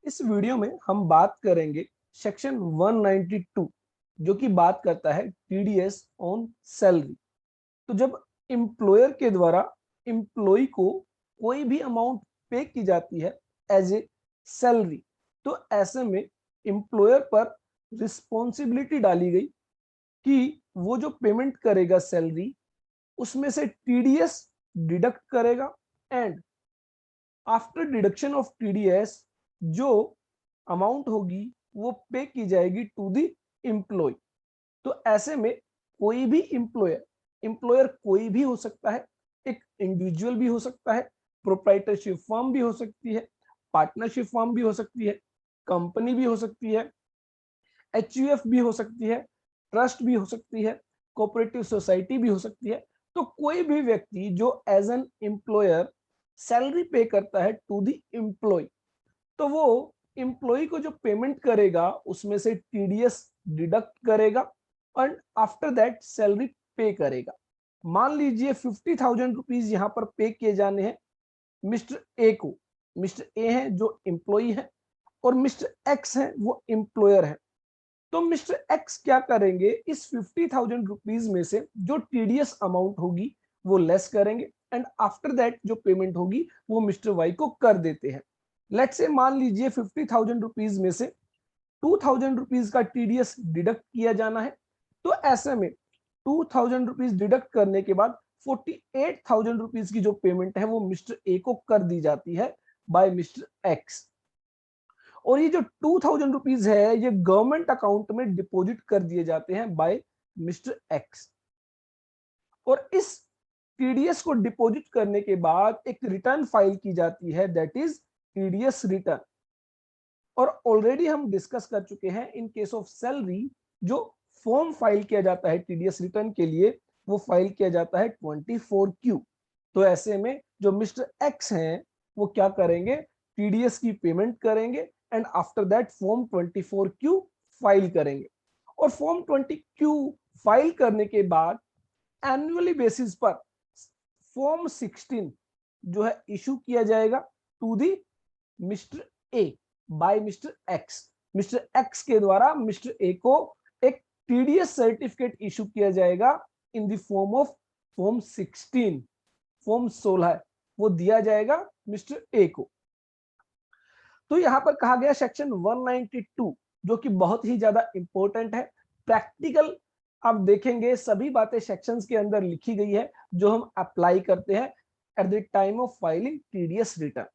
इस वीडियो में हम बात करेंगे सेक्शन 192 जो कि बात करता है टीडीएस ऑन सैलरी। तो जब एम्प्लॉयर के द्वारा एम्प्लॉय को कोई भी अमाउंट पे की जाती है एज ए सैलरी, तो ऐसे में एम्प्लॉयर पर रिस्पॉन्सिबिलिटी डाली गई कि वो जो पेमेंट करेगा सैलरी उसमें से टीडीएस डिडक्ट करेगा and after deduction of TDS जो अमाउंट होगी वो पे की जाएगी टू दी एम्प्लॉय। तो ऐसे में कोई भी एम्प्लॉयर एम्प्लॉयर कोई भी हो सकता है, एक इंडिविजुअल भी हो सकता है, प्रोप्राइटरशिप फर्म भी हो सकती है, पार्टनरशिप फर्म भी हो सकती है, कंपनी भी हो सकती है, एचयूएफ भी हो सकती है, ट्रस्ट भी हो सकती है, कोऑपरेटिव सोसाइटी भी हो सकती है। तो कोई भी व्यक्ति जो एज एन एम्प्लॉयर सैलरी पे करता है टू दी एम्प्लॉय, तो वो एम्प्लॉय को जो पेमेंट करेगा उसमें से टीडीएस डिडक्ट करेगा एंड आफ्टर दैट सैलरी पे करेगा। मान लीजिए 50,000 रुपीज यहाँ पर पे किए जाने हैं मिस्टर ए को। मिस्टर ए है जो एम्प्लॉय है और मिस्टर एक्स है वो एम्प्लॉयर है। तो मिस्टर एक्स क्या करेंगे, इस 50,000 रुपीज में से जो टीडीएस अमाउंट होगी वो लेस करेंगे एंड आफ्टर दैट जो पेमेंट होगी वो मिस्टर वाई को कर देते हैं। लेट्स से मान लीजिए 50,000 रुपीज में से 2,000 रुपीज का टीडीएस डिडक्ट किया जाना है। तो ऐसे में 2,000 रुपीज डिडक्ट करने के बाद 48,000 रुपीज की जो पेमेंट है वो मिस्टर ए को कर दी जाती है बाय मिस्टर एक्स। और ये जो 2,000 रुपीज है ये गवर्नमेंट अकाउंट में डिपॉजिट कर दिए जाते हैं बाय मिस्टर एक्स। और इस टीडीएस को डिपॉजिट करने के बाद एक रिटर्न फाइल की जाती है, दैट इज टीडीएस रिटर्न। और ऑलरेडी हम डिस्कस कर चुके हैं इन केस ऑफ सैलरी जो फॉर्म फाइल किया जाता है टीडीएस रिटर्न के लिए वो फाइल किया जाता है 24Q। तो ऐसे में जो मिस्टर एक्स हैं वो क्या करेंगे, टीडीएस की पेमेंट करेंगे and after that form 24Q file करेंगे। और फॉर्म 20Q फाइल करने के बाद एनुअली बेसिस पर फॉर्म 16 जो है इशू किया जाएगा to the mister A by mister X. Mister X के द्वारा मिस्टर ए को एक टीडीएस सर्टिफिकेट इशू किया जाएगा in the form of form 16। Form 16 वो दिया जाएगा मिस्टर ए को। तो यहां पर कहा गया सेक्शन 192 जो कि बहुत ही ज्यादा इंपॉर्टेंट है। प्रैक्टिकल आप देखेंगे सभी बातें सेक्शंस के अंदर लिखी गई है जो हम अप्लाई करते हैं at the time of filing TDS return.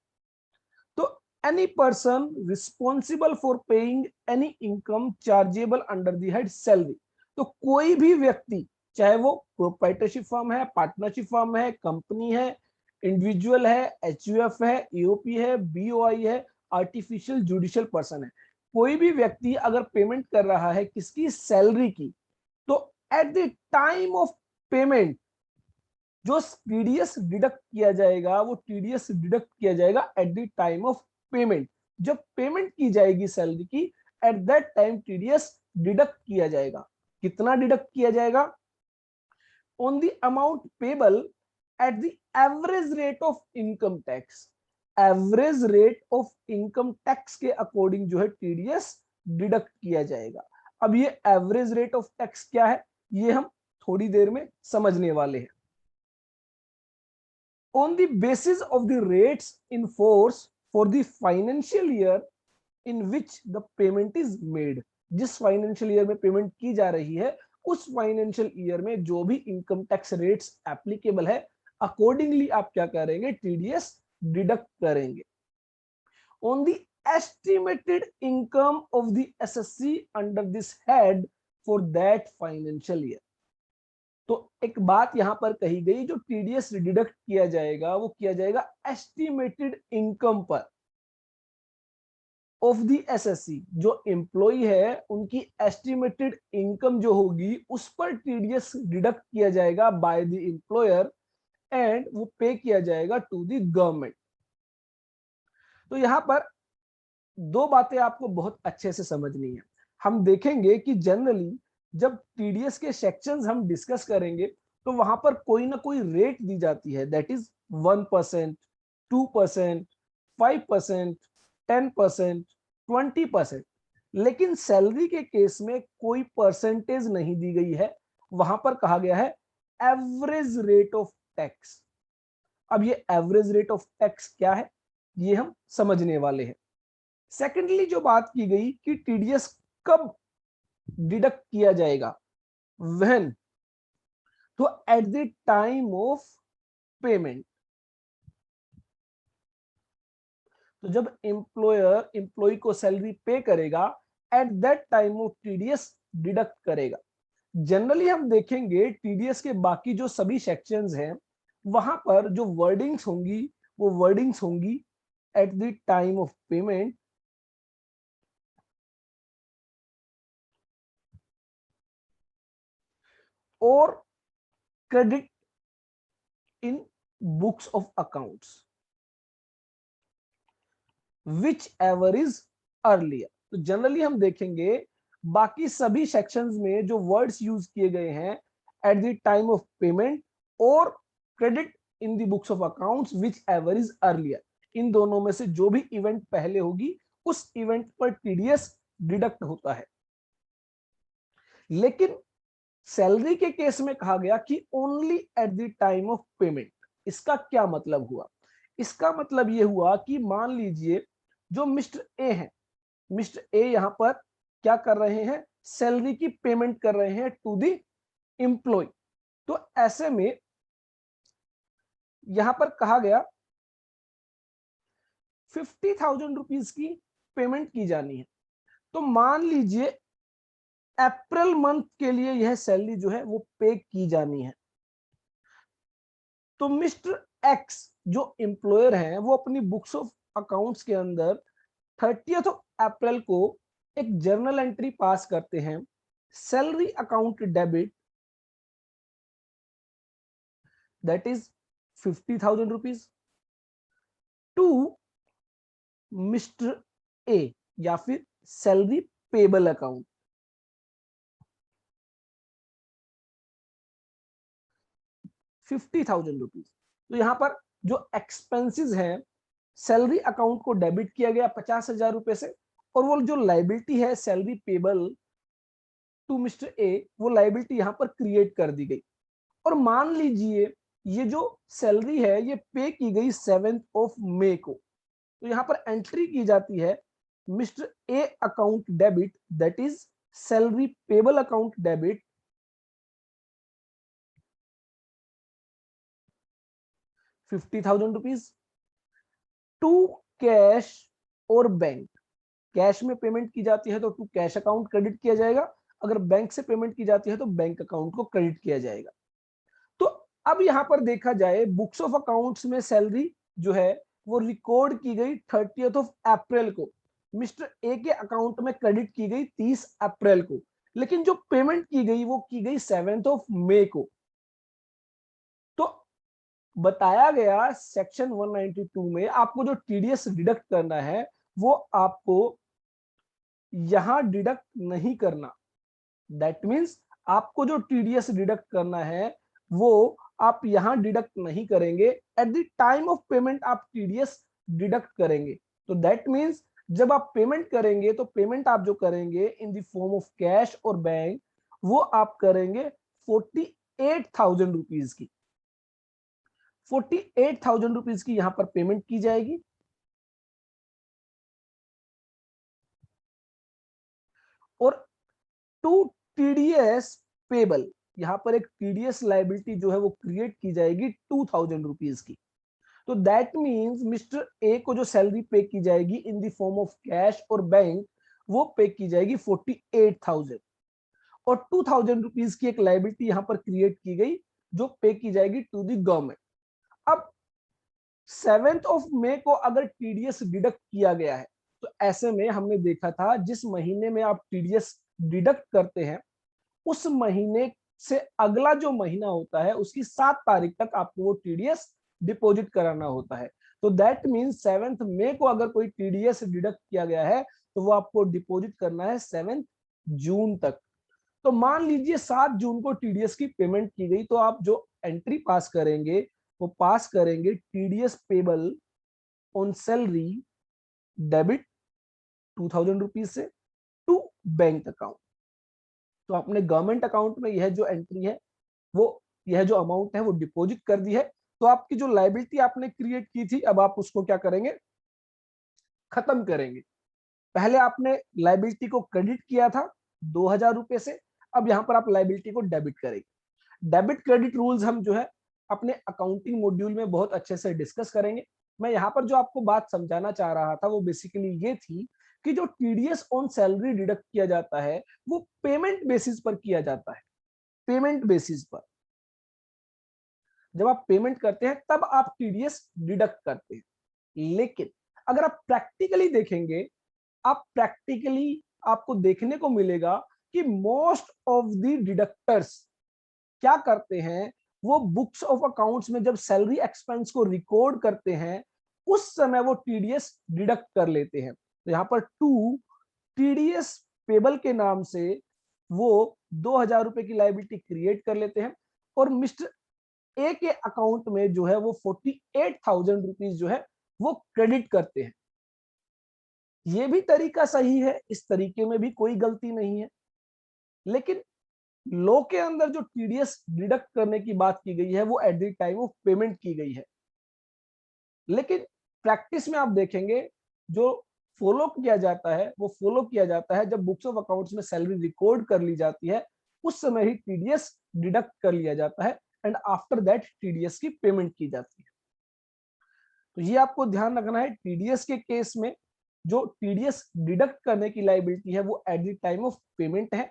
तो any person responsible for paying any income chargeable under the head salary। तो कोई भी व्यक्ति चाहे वो प्रोप्राइटरशिप फर्म है, पार्टनरशिप फर्म है, कंपनी है, इंडिविजुअल है, एचयूएफ है, ईओपी है, बीओआई है, आर्टिफिशियल जुडिशियल पर्सन है, कोई भी व्यक्ति अगर पेमेंट कर रहा है किसकी, सैलरी की, तो eight the time of payment जो टीडीएस डिडक्ट किया जाएगा वो टीडीएस डिडक्ट किया जाएगा eight the time of payment. जब पेमेंट की जाएगी सैलरी की at that time TDS deduct किया जाएगा। कितना डिडक्ट किया जाएगा, on the amount payable at the average rate of income tax. Average rate of income tax के अकॉर्डिंग जो है टीडीएस डिडक्ट किया जाएगा। अब ये एवरेज रेट ऑफ टैक्स क्या है ये हम थोड़ी देर में समझने वाले हैं। on the basis of the rates in force for the financial year in which the payment is made। जिस फाइनेंशियल ईयर में पेमेंट की जा रही है उस फाइनेंशियल ईयर में जो भी इनकम टैक्स रेट्स एप्लीकेबल है अकॉर्डिंगली आप क्या करेंगे, टीडीएस डिडक्ट करेंगे on the estimated income of the SSC under this head for that financial year। तो एक बात यहां पर कही गई, जो टीडीएस डिडक्ट किया जाएगा वो किया जाएगा एस्टिमेटेड इनकम पर ऑफ द एसएससी। जो एम्प्लॉय है उनकी एस्टिमेटेड इनकम जो होगी उस पर टीडीएस डिडक्ट किया जाएगा बाय द एम्प्लॉयर एंड वो पे किया जाएगा टू द गवर्नमेंट। तो यहां पर दो बातें आपको बहुत अच्छे से समझनी है। हम देखेंगे कि जनरली जब टीडीएस के सेक्शंस हम डिस्कस करेंगे तो वहां पर कोई ना कोई रेट दी जाती है, दैट इज 1%, 2%, 5%, 10%, 20%। लेकिन सैलरी के केस में कोई परसेंटेज नहीं दी गई है, वहां पर कहा गया है एवरेज रेट ऑफ टैक्स। अब ये एवरेज रेट ऑफ टैक्स क्या है, ये हम समझने वाले हैं। सेकेंडली जो बात की गई कि टीडीएस कब डिडक्ट किया जाएगा, व्हेन, तो eight the time of payment. तो जब एम्प्लॉयर एम्प्लॉय को सैलरी पे करेगा, at that time of TDS deduct करेगा। जनरली हम देखेंगे टीडीएस के बाकी जो सभी सेक्शंस हैं, वहां पर जो वर्डिंग्स होंगी वो वर्डिंग्स होंगी at the time of payment और credit in books of accounts whichever is earlier. तो जनरली हम देखेंगे बाकी सभी सेक्शंस में जो वर्ड्स यूज किए गए हैं at the time of payment और credit in the books of accounts whichever is earlier, इन दोनों में से जो भी इवेंट पहले होगी उस इवेंट पर टीडीएस डिडक्ट होता है। लेकिन सैलरी के केस में कहा गया कि only eight the time of payment. इसका क्या मतलब हुआ, इसका मतलब यह हुआ कि मान लीजिए जो मिस्टर ए है, मिस्टर ए यहां पर क्या कर रहे हैं, सैलरी की पेमेंट कर रहे हैं टू द एम्प्लॉय। तो ऐसे में यहां पर कहा गया 50,000 रुपीज की पेमेंट की जानी है। तो मान लीजिए अप्रैल मंथ के लिए यह सैलरी जो है वो पे की जानी है। तो मिस्टर एक्स जो एम्प्लॉयर है वो अपनी बुक्स ऑफ अकाउंट्स के अंदर 30th ऑफ अप्रैल को एक जर्नल एंट्री पास करते हैं, salary account debit that is 50,000 rupees to mister A या फिर सैलरी पेबल अकाउंट। 50,000 रुपीज। तो यहां पर जो एक्सपेंसेस हैं सैलरी अकाउंट को डेबिट किया गया 50,000 रुपए से, और वो जो लाइबिलिटी है salary payable to mister A, वो लाइबिलिटी यहां पर क्रिएट कर दी गई। और मान लीजिए ये जो सैलरी है ये पे की गई 7th ऑफ मई को, तो यहां पर एंट्री की जाती है mister A account debit that is salary payable account debit 50,000 rupees to cash और बैंक। कैश में पेमेंट की जाती है तो टू कैश अकाउंट क्रेडिट किया जाएगा, अगर बैंक से पेमेंट की जाती है तो बैंक अकाउंट को क्रेडिट किया जाएगा। तो अब यहां पर देखा जाए बुक्स ऑफ अकाउंट्स में सैलरी जो है वो रिकॉर्ड की गई 30th ऑफ अप्रैल को, मिस्टर ए के अकाउंट में क्रेडिट की गई 30 अप्रैल को, लेकिन जो पेमेंट की गई वो की गई 7th ऑफ मई को। तो बताया गया सेक्शन 192 में आपको जो टीडीएस डिडक्ट करना है वो आपको यहां डिडक्ट नहीं करना। दैट मीन्स आपको जो टीडीएस डिडक्ट करना है वो आप यहां डिडक्ट नहीं करेंगे, eight the time of payment आप टीडीएस डिडक्ट करेंगे। तो दैट मीन्स जब आप पेमेंट करेंगे तो पेमेंट आप जो करेंगे in the form of cash और बैंक, वो आप करेंगे 48,000 रुपीज की। 48,000 रुपीज की यहां पर पेमेंट की जाएगी। और टू टीडीएस पेबल, यहां पर एक टीडीएस लाइबिलिटी जो है वो क्रिएट की जाएगी 2,000 रुपीज की। तो दैट मींस मिस्टर ए को जो सैलरी पे की जाएगी in the form of cash और बैंक, वो पे की जाएगी 48,000, और 2,000 रुपीज की एक लाइबिलिटी यहां पर क्रिएट की गई जो पे की जाएगी टू द गवर्नमेंट। अब 7th ऑफ मई को अगर टीडीएस डिडक्ट किया गया है तो ऐसे में हमने देखा था जिस महीने में आप टीडीएस डिडक्ट करते हैं उस महीने से अगला जो महीना होता है उसकी 7 तारीख तक आपको वो टीडीएस डिपॉजिट कराना होता है। तो दैट मीन्स 7th मई को अगर कोई टीडीएस डिडक्ट किया गया है तो वो आपको डिपॉजिट करना है 7th जून तक। तो मान लीजिए 7 जून को टीडीएस की पेमेंट की गई, तो आप जो एंट्री पास करेंगे वो पास करेंगे TDS payable on salary debit ₹2000 से टू बैंक अकाउंट। तो आपने गवर्नमेंट अकाउंट में यह जो एंट्री है वो, यह जो अमाउंट है वो डिपॉजिट कर दी है। तो आपकी जो लायबिलिटी आपने क्रिएट की थी, अब आप उसको क्या करेंगे, खत्म करेंगे। पहले आपने लायबिलिटी को क्रेडिट किया था ₹2000 से, अब यहां पर आप लायबिलिटी को डेबिट करेंगे। डेबिट क्रेडिट रूल्स हम जो है अपने अकाउंटिंग मॉड्यूल में बहुत अच्छे से डिस्कस करेंगे। मैं यहाँ पर जो आपको बात समझाना चाह रहा था वो बेसिकली ये थी कि जो टीडीएस ऑन सैलरी डिडक्ट किया जाता है वो पेमेंट बेसिस पर किया जाता है। पेमेंट बेसिस पर जब आप पेमेंट करते हैं तब आप टीडीएस डिडक्ट करते हैं। लेकिन अगर आप प्रैक्टिकली देखेंगे, आप प्रैक्टिकली आपको देखने को मिलेगा कि मोस्ट ऑफ द डिडक्टर्स क्या करते हैं, वो बुक्स ऑफ अकाउंट्स में जब सैलरी एक्सपेंस को रिकॉर्ड करते हैं उस समय वो टीडीएस डिडक्ट कर लेते हैं। तो यहाँ पर टू टीडीएस पेबल के नाम से वो ₹2000 की लायबिलिटी क्रिएट कर लेते हैं और मिस्टर ए के अकाउंट में जो है वो ₹48,000 जो है वो क्रेडिट करते हैं। ये भी तरीका सही है, इस तरीके में भी कोई गलती नहीं है। लेकिन लॉ के अंदर जो टीडीएस डिडक्ट करने की बात की गई है वो eight the time of payment की गई है। लेकिन प्रैक्टिस में आप देखेंगे जो फॉलो किया जाता है वो फॉलो किया जाता है जब बुक्स ऑफ अकाउंट्स में सैलरी रिकॉर्ड कर ली जाती है उस समय ही टीडीएस डिडक्ट कर लिया जाता है एंड आफ्टर दैट टीडीएस की पेमेंट की जाती है। तो ये आपको ध्यान रखना है, टीडीएस के केस में जो टीडीएस डिडक्ट करने की लायबिलिटी है वो eight the time of payment है।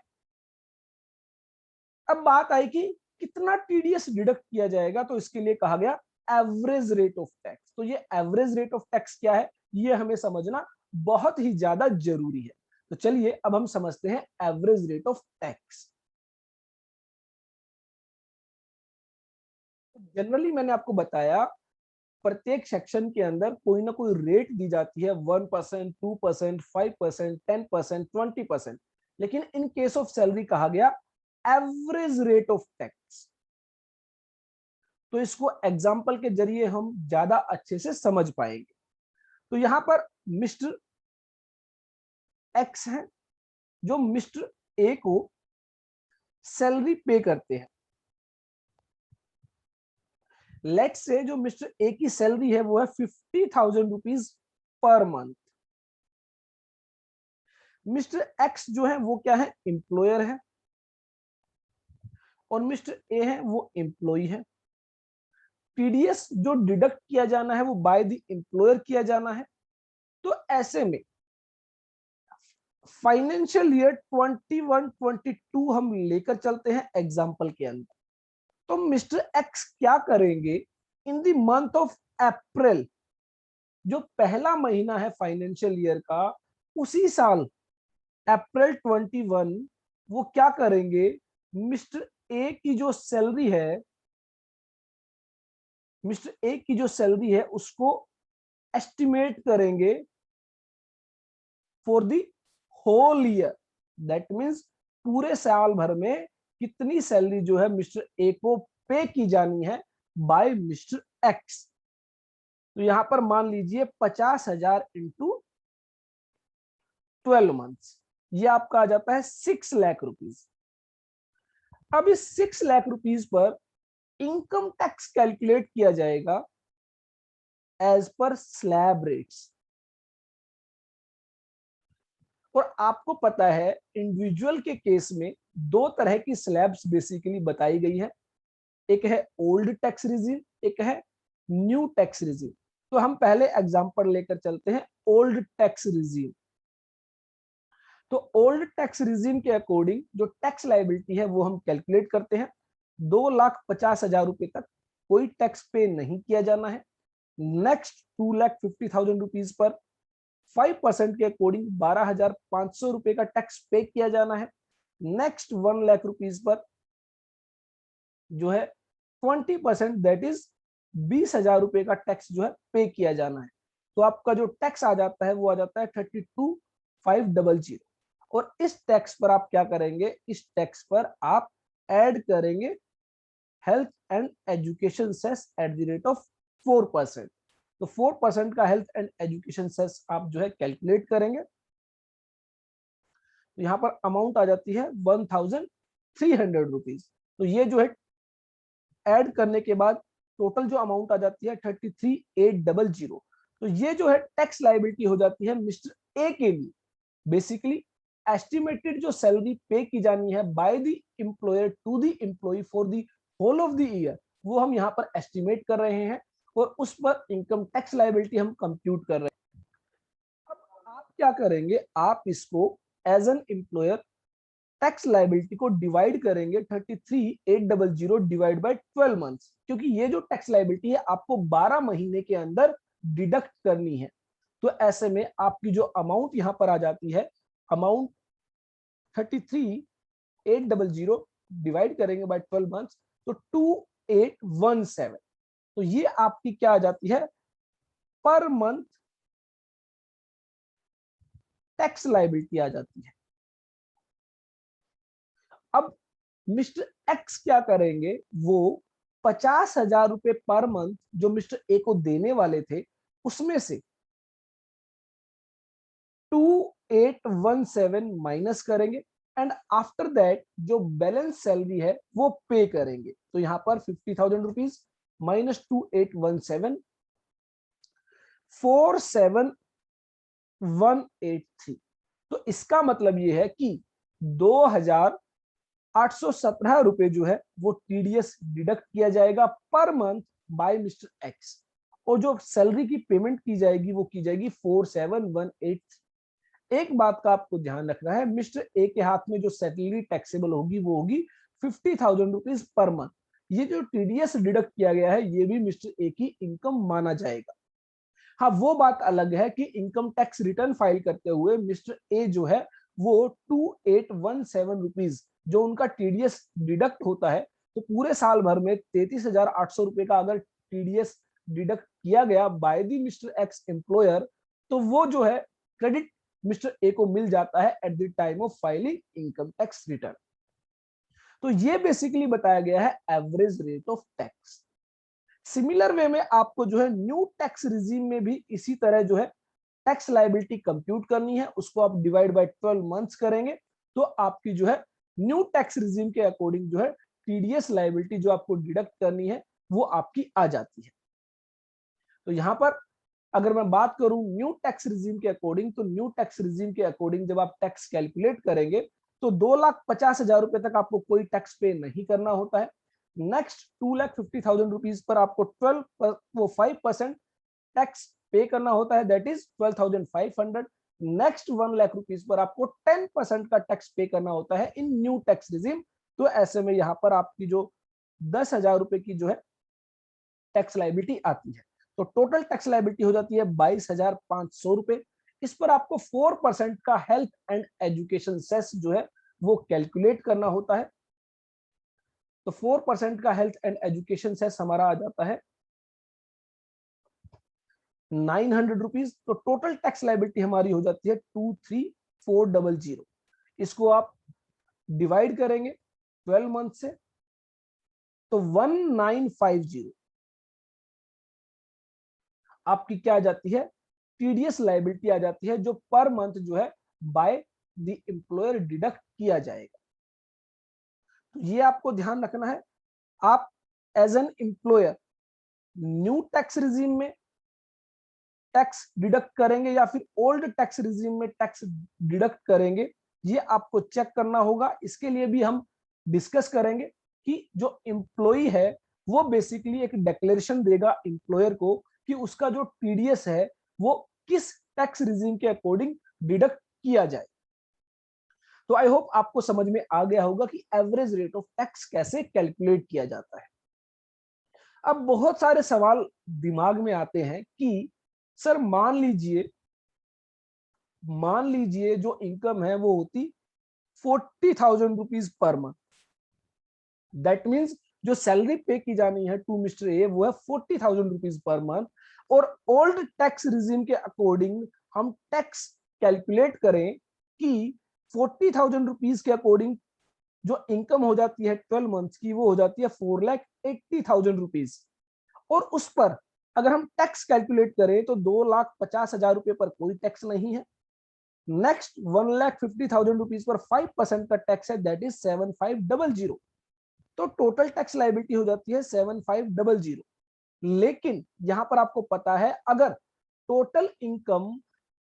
अब बात आई कि कितना टीडीएस डिडक्ट किया जाएगा, तो इसके लिए कहा गया एवरेज रेट ऑफ टैक्स। तो ये एवरेज रेट ऑफ टैक्स क्या है ये हमें समझना बहुत ही ज्यादा जरूरी है। तो चलिए अब हम समझते हैं average rate of tax. Generally मैंने आपको बताया प्रत्येक सेक्शन के अंदर कोई ना कोई रेट दी जाती है, 1%, 2%, 5%, 10%, 20%। लेकिन इन केस ऑफ सैलरी कहा गया एवरेज रेट ऑफ टैक्स। तो इसको एग्जाम्पल के जरिए हम ज्यादा अच्छे से समझ पाएंगे। तो यहां पर मिस्टर एक्स है जो मिस्टर ए को सैलरी पे करते हैं। लेट्स से जो मिस्टर ए की सैलरी है वो है ₹50,000 पर मंथ। मिस्टर एक्स जो है वो क्या है, एम्प्लॉयर है और मिस्टर ए है वो एम्प्लॉई है। टीडीएस जो डिडक्ट किया जाना है वो बाय द एम्प्लॉयर किया जाना है। तो ऐसे में फाइनेंशियल ईयर 21-22 हम लेकर चलते हैं एग्जाम्पल के अंदर। तो मिस्टर एक्स क्या करेंगे, in the month of April, जो पहला महीना है फाइनेंशियल ईयर का, उसी साल अप्रैल 21 वो क्या करेंगे, मिस्टर ए की जो सैलरी है, मिस्टर ए की जो सैलरी है उसको एस्टिमेट करेंगे for the whole year. That means पूरे साल भर में कितनी सैलरी जो है मिस्टर ए को पे की जानी है बाय मिस्टर एक्स। तो यहां पर मान लीजिए 50,000 इंटू 12 मंथ्स, ये आपका आ जाता है 6 लाख रुपीज। अब इस 6 lakh rupees per income tax calculate किया जाएगा एज पर स्लैब रेट्स। और आपको पता है इंडिविजुअल के केस में दो तरह की स्लैब्स बेसिकली बताई गई है, एक है ओल्ड टैक्स रिजीम, एक है न्यू टैक्स रिजीम। तो हम पहले एग्जांपल लेकर चलते हैं ओल्ड टैक्स रिजीम। तो ओल्ड टैक्स रिजीम के अकॉर्डिंग जो टैक्स लायबिलिटी है वो हम कैलकुलेट करते हैं। 2,50,000 तक कोई टैक्स पे नहीं किया जाना है। नेक्स्ट 2,50,000 रुपीज पर 5% के अकॉर्डिंग 12,500 रुपए का टैक्स पे किया जाना है। नेक्स्ट 1 लाख रुपीज पर जो है 20%, दैट इज 20,000 रुपए का टैक्स जो है पे किया जाना है। तो आपका जो टैक्स आ जाता है वो आ जाता है 32,500। और इस टैक्स पर आप क्या करेंगे, इस टैक्स पर आप ऐड करेंगे health and education cess at the rate of 4%। तो 4% का हेल्थ एंड एजुकेशन सेस आप जो है कैलकुलेट करेंगे। तो यहाँ पर अमाउंट आ जाती है 1300 रुपीज। तो ये जो है ऐड करने के बाद टोटल जो अमाउंट आ जाती है 33,800। तो ये जो है टैक्स लायबिलिटी हो जाती है मिस्टर ए के लिए। बेसिकली एस्टिमेटेड जो सैलरी पे की जानी है by the employer to the employ for the whole of the year, वो हम यहाँ पर एस्टिमेट कर रहे हैं और उस पर इनकम टैक्स लायबिलिटी हम कंप्यूट कर रहे हैं। अब आप क्या करेंगे, आप इसको as an employer tax liability को डिवाइड करेंगे 33,800 डिवाइड बाय 12 मंथ्स, क्योंकि ये जो टैक्स लायबिलिटी है आपको 12 महीने के अंदर डिडक्ट करनी है। तो ऐसे में आपकी जो अमाउंट यहां पर आ जाती है, अमाउंट 33,800 डिवाइड करेंगे बाय 12 मंथ्स तो 2817। तो ये आपकी क्या आ जाती है, पर मंथ टैक्स लायबिलिटी आ जाती है। अब मिस्टर एक्स क्या करेंगे, वो 50,000 रुपए पर मंथ जो मिस्टर ए को देने वाले थे उसमें से 2817 माइनस करेंगे एंड आफ्टर दैट जो बैलेंस सैलरी है वो पे करेंगे। तो यहां पर 50,000 रुपीज माइनस 2817 47,183। तो इसका मतलब ये है कि 2,817 रुपए जो है वो टीडीएस डिडक्ट किया जाएगा per month by mister x, और जो सैलरी की पेमेंट की जाएगी वो की जाएगी 47,183। एक बात का आपको ध्यान रखना है, मिस्टर ए के हाथ में जो सैलरी टैक्सेबल होगी वो होगी 50,000 रुपीज पर मंथ। ये जो टीडीएस डिडक्ट किया गया है ये भी मिस्टर ए की इनकम माना जाएगा। हाँ, वो बात अलग है कि इनकम टैक्स रिटर्न फाइल करते हुए मिस्टर ए जो है वो 2817 रुपीज जो उनका टीडीएस डिडक्ट होता है, तो पूरे साल भर में 33,800 रुपए का अगर टीडीएस डिडक्ट किया गया by the mister X employer, तो वो जो है क्रेडिट मिस्टर ए को मिल जाता है eight the time of filing income tax return. तो ये बेसिकली बताया गया है average rate of tax. Similar way में आपको जो है न्यू टैक्स रिजीम में भी इसी तरह जो है टैक्स लायबिलिटी कंप्यूट करनी है, उसको आप डिवाइड बाय 12 मंथ्स करेंगे तो आपकी जो है न्यू टैक्स रिजीम के अकॉर्डिंग जो है टीडीएस लायबिलिटी जो आपको डिडक्ट करनी है वो आपकी आ जाती है। तो यहां पर अगर मैं बात करूं न्यू टैक्स रिजीम के अकॉर्डिंग, तो न्यू टैक्स रिजीम के अकॉर्डिंग जब आप टैक्स कैलकुलेट करेंगे तो 2,50,000 रुपए तक आपको कोई टैक्स पे नहीं करना होता है। नेक्स्ट 2,50,000 रुपीज पर आपको 5% टैक्स पे करना होता है, that is 12,500। Next 1,00,000 rupees per आपको 10% का टैक्स पे करना होता है इन न्यू टैक्स रिजीम। तो ऐसे में यहाँ पर आपकी जो 10,000 रुपए की जो है टैक्स लायबिलिटी आती है, तो टोटल टैक्स लायबिलिटी हो जाती है 22,500 रुपए। इस पर आपको 4% का हेल्थ एंड एजुकेशन सेस जो है वो कैलकुलेट करना होता है। तो 4% का हेल्थ एंड एजुकेशन सेस हमारा आ जाता है 900 रुपीज। तो टोटल टैक्स लायबिलिटी हमारी हो जाती है 23,400। इसको आप डिवाइड करेंगे 12 मंथ से तो 1950 आपकी क्या आ जाती है, टीडीएस लायबिलिटी आ जाती है जो पर मंथ जो है बाय द एम्प्लॉयर डिडक्ट किया जाएगा। तो ये आपको ध्यान रखना है, आप as an employer new tax regime में टैक्स डिडक्ट करेंगे या फिर ओल्ड टैक्स रिजीम में टैक्स डिडक्ट करेंगे, ये आपको चेक करना होगा। इसके लिए भी हम डिस्कस करेंगे कि जो एम्प्लॉय है वो बेसिकली एक डिक्लेरेशन देगा एम्प्लॉयर को कि उसका जो टीडीएस है वो किस टैक्स रिजीम के अकॉर्डिंग डिडक्ट किया जाए। तो आई होप आपको समझ में आ गया होगा कि एवरेज रेट ऑफ टैक्स कैसे कैलकुलेट किया जाता है। अब बहुत सारे सवाल दिमाग में आते हैं कि सर मान लीजिए जो इनकम है वो होती 40,000 rupees per month, that means जो सैलरी पे की जानी है टू मिस्टर ए वो है 40,000 रुपीज पर मंथ, और ओल्ड टैक्स रिजीम के अकॉर्डिंग हम टैक्स कैलकुलेट करें कि 40,000 रुपीज के अकॉर्डिंग जो इनकम हो जाती है 12 मंथ्स की वो हो जाती है 4,80,000 रुपीज, और उस पर अगर हम टैक्स कैलकुलेट करें तो 2,50,000 रुपए पर कोई टैक्स नहीं है। नेक्स्ट 1,50,000 रुपीज पर 5% का टैक्स है, दैट इज 7,500। तो टोटल टैक्स लाइबिलिटी हो जाती है 7,500। लेकिन यहां पर आपको पता है अगर टोटल इनकम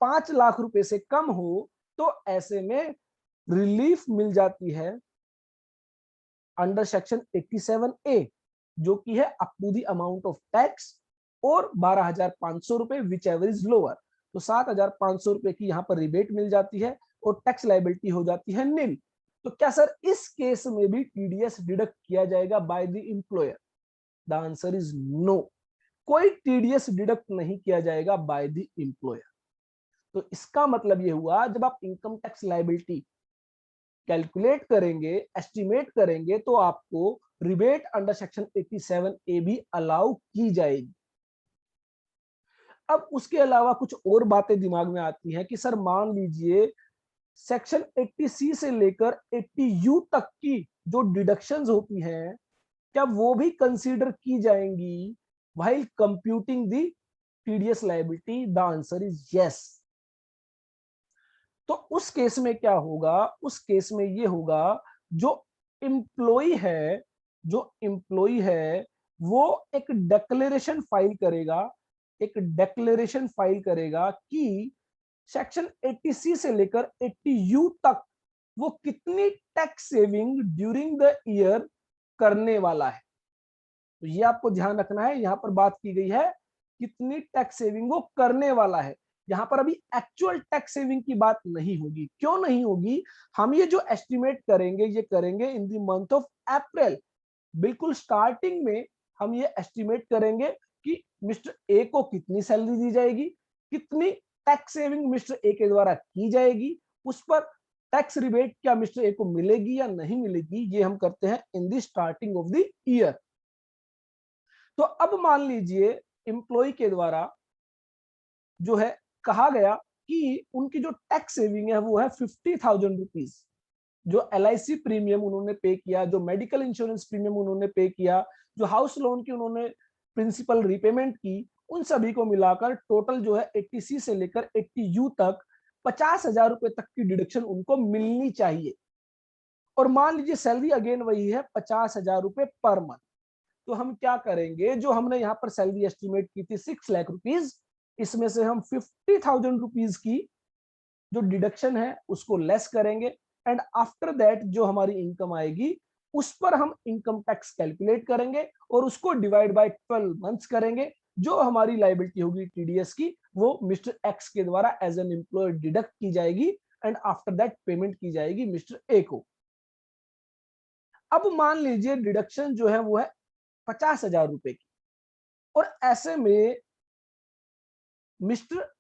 5 लाख रुपए से कम हो तो ऐसे में रिलीफ मिल जाती है अंडर सेक्शन 87A, जो कि है up to the amount of tax और 12,500 रुपए विच एवर इज लोअर। तो 7,500 रुपए की यहां पर रिबेट मिल जाती है और टैक्स लाइबिलिटी हो जाती है नील। तो क्या सर इस केस में भी टीडीएस डिडक्ट किया जाएगा by the employer? The answer is no, कोई टीडीएस डिडक्ट नहीं किया जाएगा बाय द एम्प्लॉयर। तो इसका मतलब यह हुआ जब आप इनकम टैक्स लाइबिलिटी कैलकुलेट करेंगे, एस्टिमेट करेंगे, तो आपको रिबेट अंडर सेक्शन 87A भी अलाउ की जाएगी। अब उसके अलावा कुछ और बातें दिमाग में आती हैं कि सर मान लीजिए सेक्शन 80C से लेकर 80U तक की जो डिडक्शंस होती हैं, क्या वो भी कंसीडर की जाएंगी while computing the TDS liability? The answer is yes. तो उस केस में क्या होगा? उस केस में ये होगा जो एम्प्लॉय है, जो एम्प्लॉय है वो एक डिक्लेरेशन फाइल करेगा, एक डिक्लेरेशन फाइल करेगा कि सेक्शन 80C से लेकर 80U तक वो कितनी tax saving during the year करने वाला है। तो ये आपको ध्यान रखना है, यहां पर बात की गई है कितनी टैक्स सेविंग वो करने वाला है। यहां पर अभी एक्चुअल टैक्स सेविंग की बात नहीं होगी। क्यों नहीं होगी? हम ये जो एस्टिमेट करेंगे ये करेंगे in the month of April. बिल्कुल स्टार्टिंग में हम ये एस्टिमेट करेंगे कि मिस्टर ए को कितनी सैलरी दी जाएगी, कितनी टैक्स सेविंग मिस्टर ए के द्वारा की जाएगी, उस पर टैक्स रिबेट क्या मिस्टर ए को मिलेगी या नहीं मिलेगी, ये हम करते हैं in the starting of the year. तो अब मान लीजिए एम्प्लॉय के द्वारा जो है कहा गया कि उनकी जो टैक्स सेविंग है वो है 50,000 रुपीज। जो LIC प्रीमियम उन्होंने पे किया, जो मेडिकल इंश्योरेंस प्रीमियम उन्होंने पे किया, जो हाउस लोन की उन्होंने प्रिंसिपल रीपेमेंट की, उन सभी को मिलाकर टोटल जो है 80C से लेकर 80U तक 50,000 रुपए तक की डिडक्शन उनको मिलनी चाहिए। और मान लीजिए सैलरी अगेन वही है 50,000 रुपए पर मंथ। तो हम क्या करेंगे, जो हमने यहाँ पर सैलरी एस्टिमेट की थी 6 लाख रुपीज, इसमें से हम 50,000 रुपीज की जो डिडक्शन है उसको लेस करेंगे एंड आफ्टर दैट जो हमारी इनकम आएगी उस पर हम इनकम टैक्स कैलकुलेट करेंगे और उसको डिवाइड बाय 12 मंथ्स करेंगे। जो हमारी लायबिलिटी होगी टीडीएस की वो मिस्टर एक्स के द्वारा एज एन एम्प्लॉयर डिडक्ट की जाएगी एंड आफ्टर दैट पेमेंट की जाएगी मिस्टर ए को। अब मान लीजिए डिडक्शन जो है वो है 50,000 रुपए की और ऐसे में मिस्टर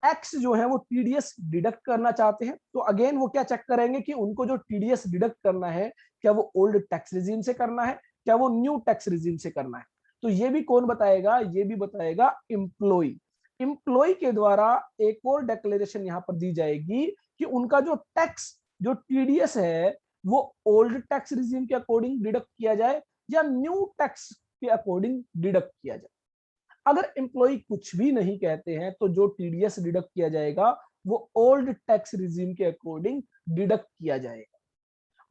एक्स जो है वो टीडीएस डिडक्ट करना चाहते हैं। तो अगेन वो क्या चेक करेंगे कि उनको जो टीडीएस डिडक्ट करना है क्या वो ओल्ड टैक्स रिजीम से करना है, क्या वो न्यू टैक्स रिजीम से करना है। तो ये भी कौन बताएगा? ये भी बताएगा एम्प्लॉय। एम्प्लॉय के द्वारा एक और डिक्लेरेशन यहां पर दी जाएगी कि उनका जो टैक्स जो टीडीएस है वो ओल्ड टैक्स रिजीम के अकॉर्डिंग डिडक्ट किया जाए या न्यू टैक्स के अकॉर्डिंग डिडक्ट किया जाए। अगर एम्प्लॉय कुछ भी नहीं कहते हैं तो जो टीडीएस डिडक्ट किया जाएगा वो ओल्ड टैक्स रिजीम के अकॉर्डिंग डिडक्ट किया जाएगा।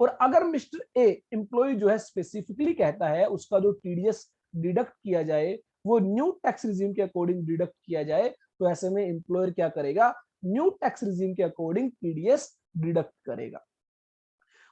और अगर मिस्टर ए एम्प्लॉय जो है स्पेसिफिकली कहता है उसका जो टीडीएस डिडक्ट किया जाए वो न्यू टैक्स रिजीम के अकॉर्डिंग डिडक्ट किया जाए, तो ऐसे में एम्प्लॉयर क्या करेगा? न्यू टैक्स रिजीम के अकॉर्डिंग टीडीएस डिडक्ट करेगा।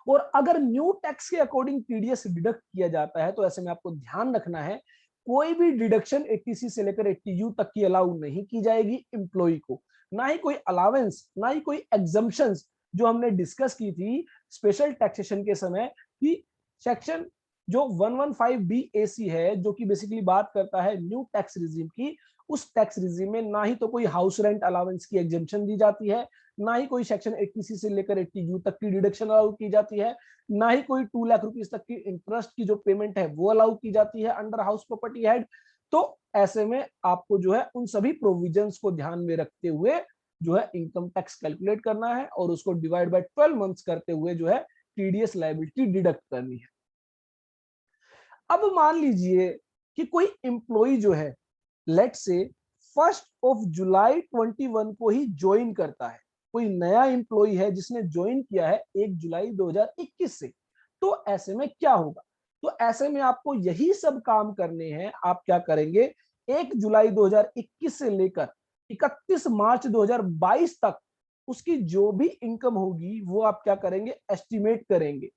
और अगर न्यू टैक्स के अकॉर्डिंग टीडीएस डिडक्ट किया जाता है तो ऐसे में आपको ध्यान रखना है कोई भी डिडक्शन 80C से लेकर 80U तक की अलाउ नहीं की जाएगी एम्प्लॉय को। ना ही कोई अलावेंस, ना ही कोई एग्जम्पशंस जो हमने डिस्कस की थी स्पेशल टैक्सेशन के समय कि सेक्शन जो 115BAC है जो कि बेसिकली बात करता है न्यू टैक्स रिजीम की, उस टैक्स रिजीम में ना ही तो कोई हाउस रेंट अलावेंस की एग्जम्पशन दी जाती है, ना ही कोई सेक्शन 80C से लेकर 80U तक की डिडक्शन अलाउ की जाती है, ना ही कोई 2 लाख रुपीस तक की इंटरेस्ट की जो पेमेंट है वो अलाउ की जाती है अंडर हाउस प्रॉपर्टी हेड। तो ऐसे में आपको जो है उन सभी प्रोविजंस को ध्यान में रखते हुए जो है इनकम टैक्स कैलकुलेट करना है और उसको डिवाइड बाय 12 मंथ्स करते हुए जो है टीडीएस लायबिलिटी डिडक्ट करनी है। अब मान लीजिए कि कोई एम्प्लॉय जो है, लेट से 1 जुलाई 21 को ही ज्वाइन करता है। कोई नया एम्प्लॉय है जिसने ज्वाइन किया है 1 जुलाई 2021 से, तो ऐसे में क्या होगा? तो ऐसे में आपको यही सब काम करने हैं। आप क्या करेंगे, 1 जुलाई 2021 से लेकर 31 मार्च 2022 तक उसकी जो भी इनकम होगी वो आप क्या करेंगे, एस्टिमेट करेंगे।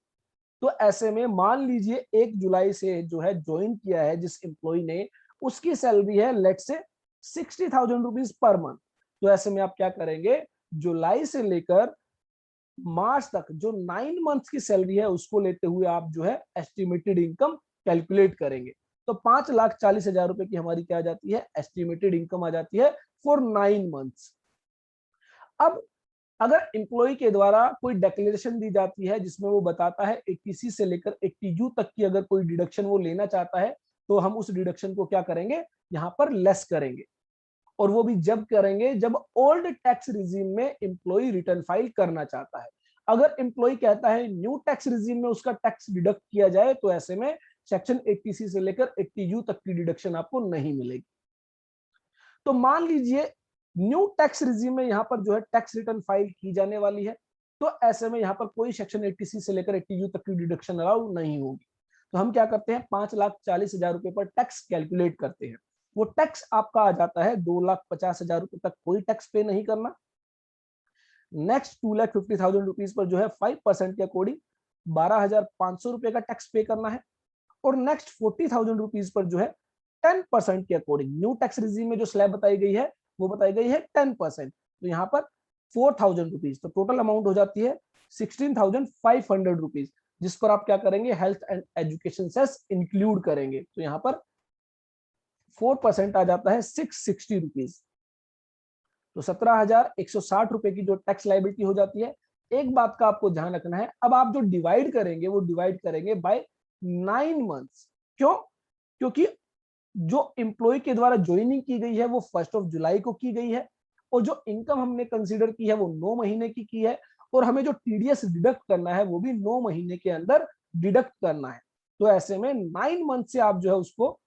तो ऐसे में मान लीजिए 1 जुलाई से जो है ज्वाइन किया है जिस एम्प्लॉय ने, उसकी सैलरी है लेट से 60,000 रुपीज पर मंथ। तो ऐसे में आप क्या करेंगे, जुलाई से लेकर मार्च तक जो 9 मंथ्स की सैलरी है उसको लेते हुए आप जो है एस्टिमेटेड इनकम कैलकुलेट करेंगे। तो 5,40,000 रुपए की हमारी क्या आ जाती है, एस्टिमेटेड इनकम आ जाती है फॉर 9 मंथ्स। अब अगर एम्प्लॉय के द्वारा कोई डिक्लेरेशन दी जाती है जिसमें वो बताता है 80C से लेकर 80U तक की अगर कोई डिडक्शन वो लेना चाहता है, तो हम उस डिडक्शन को क्या करेंगे, यहाँ पर लेस करेंगे। और वो भी जब करेंगे जब ओल्ड टैक्स रिजीम में एम्प्लॉय रिटर्न फाइल करना चाहता है। अगर एम्प्लॉय कहता है न्यू टैक्स रिजीम में उसका टैक्स डिडक्ट किया जाए, तो ऐसे में सेक्शन 80C से लेकर 80U तक की डिडक्शन आपको नहीं मिलेगी। तो मान लीजिए न्यू टैक्स रिजीम में यहाँ पर जो है टैक्स रिटर्न फाइल की जाने वाली है, तो ऐसे में यहाँ पर कोई सेक्शन 80C से लेकर 80U तक की डिडक्शन अलाउ नहीं होगी। तो हम क्या करते हैं, 5,40,000 रुपए पर टैक्स कैलकुलेट करते हैं। वो टैक्स आपका आ जाता है 2,50,000 रुपए तक कोई टैक्स पे नहीं करना। नेक्स्ट 2,50,000 रुपीज पर जो है 5% के अकॉर्डिंग 12,500 रुपए का टैक्स पे करना है। और नेक्स्ट 40,000 रुपीज पर जो है 10% के अकॉर्डिंग, न्यू टैक्स रिजीम में जो स्लैब बताई गई है वो बताई गई है 10%। तो यहाँ पर 4,000 रुपीज, तो टोटल अमाउंट हो जाती है 16,500 रुपीज, जिस पर आप क्या करेंगे, health and education cess include करेंगे। तो यहाँ पर 4% आ जाता है 660 रुपीज। तो 17,160 रुपए की जो टैक्स लाइबिलिटी हो जाती है। एक बात का आपको ध्यान रखना है, अब आप जो डिवाइड करेंगे वो डिवाइड करेंगे बाय 9 मंथ्स। क्यों? क्योंकि जो एम्प्लॉय के द्वारा ज्वाइनिंग की गई है वो 1 जुलाई को की गई है, और जो इनकम हमने कंसीडर की है वो 9 महीने की है, और हमें जो टीडीएस डिडक्ट करना है वो भी 9 महीने के अंदर डिडक्ट करना है। तो ऐसे में 9 मंथ से आप जो है उसको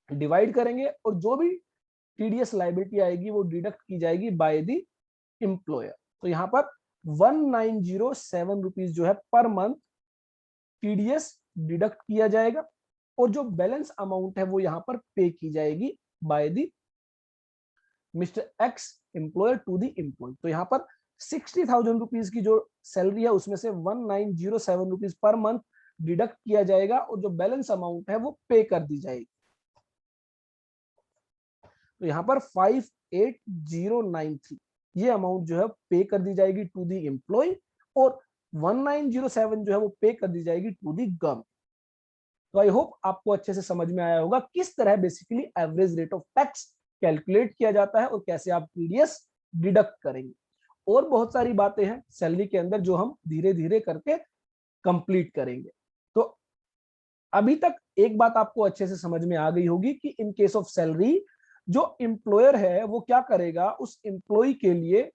डिवाइड करेंगे, और जो भी टीडीएस लाइबिलिटी आएगी वो डिडक्ट की जाएगी बाय द एम्प्लॉयर। तो यहाँ पर 1907 रुपीज जो है पर मंथ टीडीएस डिडक्ट किया जाएगा, और जो बैलेंस अमाउंट है वो यहाँ पर पे की जाएगी by the mister X employer to the employ. तो यहाँ पर 60,000 रुपीज की जो सैलरी है उसमें से 1907 रुपीज पर मंथ डिडक्ट किया जाएगा, और जो बैलेंस अमाउंट है वो पे कर दी जाएगी। तो यहाँ पर 58093 ये अमाउंट जो है पे कर दी जाएगी टू दी एम्प्लॉय, और 1907 जो है वो पे कर दी जाएगी टू दी गवर्नमेंट। तो आई होप आपको अच्छे से समझ में आया होगा किस तरह basically average rate of tax calculate किया जाता है और कैसे आप टीडीएस डिडक्ट करेंगे। और बहुत सारी बातें हैं सैलरी के अंदर जो हम धीरे धीरे करके कंप्लीट करेंगे। तो अभी तक एक बात आपको अच्छे से समझ में आ गई होगी कि इन केस ऑफ सैलरी जो एम्प्लॉयर है वो क्या करेगा, उस एम्प्लॉय के लिए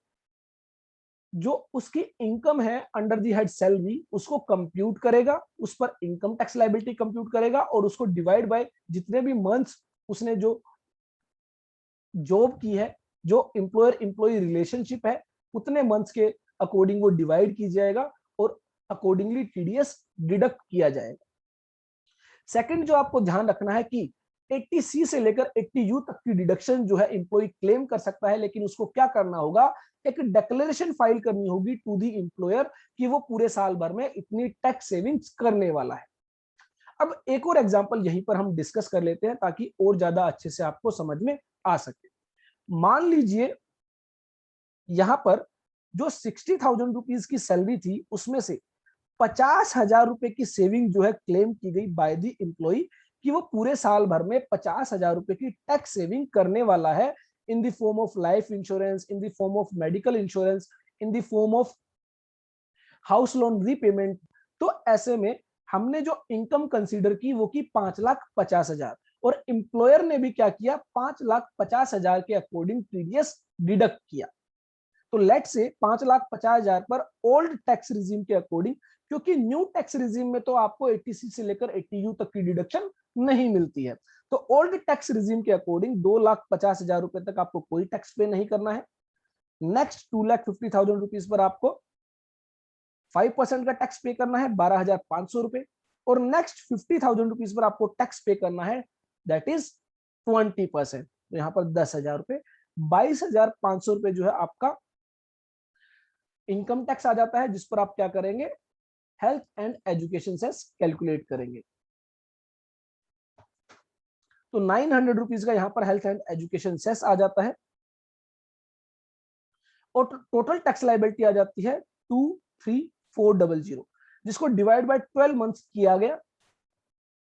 जो उसकी इनकम है अंडर दी हेड सैलरी उसको कंप्यूट करेगा, उस पर इनकम टैक्स लायबिलिटी कंप्यूट करेगा, और उसको डिवाइड बाय जितने भी मंथ्स उसने जो जॉब की है, जो एम्प्लॉयर एम्प्लॉय रिलेशनशिप है, उतने मंथ्स के अकॉर्डिंग वो डिवाइड की जाएगा, और अकॉर्डिंगली टीडीएस डिडक्ट किया जाएगा। सेकंड जो आपको ध्यान रखना है कि 80C से लेकर 80U तक की डिडक्शन जो है एम्प्लॉय क्लेम कर सकता है, लेकिन उसको क्या करना होगा, एक डिक्लेरेशन फाइल करनी होगी टू दी एम्प्लॉयर कि वो पूरे साल भर में इतनी टैक्स सेविंग्स करने वाला है। अब एक और एग्जांपल यहीं पर हम डिस्कस कर लेते हैं ताकि और ज्यादा अच्छे से आपको समझ में आ सके। मान लीजिए यहां पर जो 60,000 रुपीज की सैलरी थी उसमें से 50,000 रुपए की सेविंग जो है क्लेम की गई बाय द एम्प्लॉय कि वो पूरे साल भर में 50,000 रुपए की टैक्स सेविंग करने वाला है, in the form of life insurance, in the form of medical insurance, in the form of house loan repayment. तो ऐसे में हमने जो इनकम कंसीडर की वो की 5,50,000, और एम्प्लॉयर ने भी क्या किया, 5,50,000 के अकॉर्डिंग टीडीएस डिडक्ट किया। तो लेट से 5,50,000 पर ओल्ड टैक्स रिजीम के अकॉर्डिंग, क्योंकि न्यू टैक्स रिजीम में तो आपको 80C से लेकर 80U तक की डिडक्शन नहीं मिलती है, तो ओल्ड टैक्स रिजीम के अकॉर्डिंग 2,50,000 रुपए तक आपको कोई टैक्स पे नहीं करना है। नेक्स्ट 2,50,000 रुपीज पर आपको 5% का टैक्स पे करना है 12,500 रुपए, और नेक्स्ट 50,000 रुपीज पर आपको टैक्स पे करना है दैट इज 20%। तो यहाँ पर 10,000 रुपए, 22,500 रुपए जो है आपका इनकम टैक्स आ जाता है, जिस पर आप क्या करेंगे, health and education cess calculate करेंगे। तो 900 रुपीज का यहाँ पर हेल्थ एंड एजुकेशन सेस आ जाता है, और टोटल टैक्स लाइबिलिटी आ जाती है 23400, जिसको डिवाइड बाय 12 मंथ्स किया गया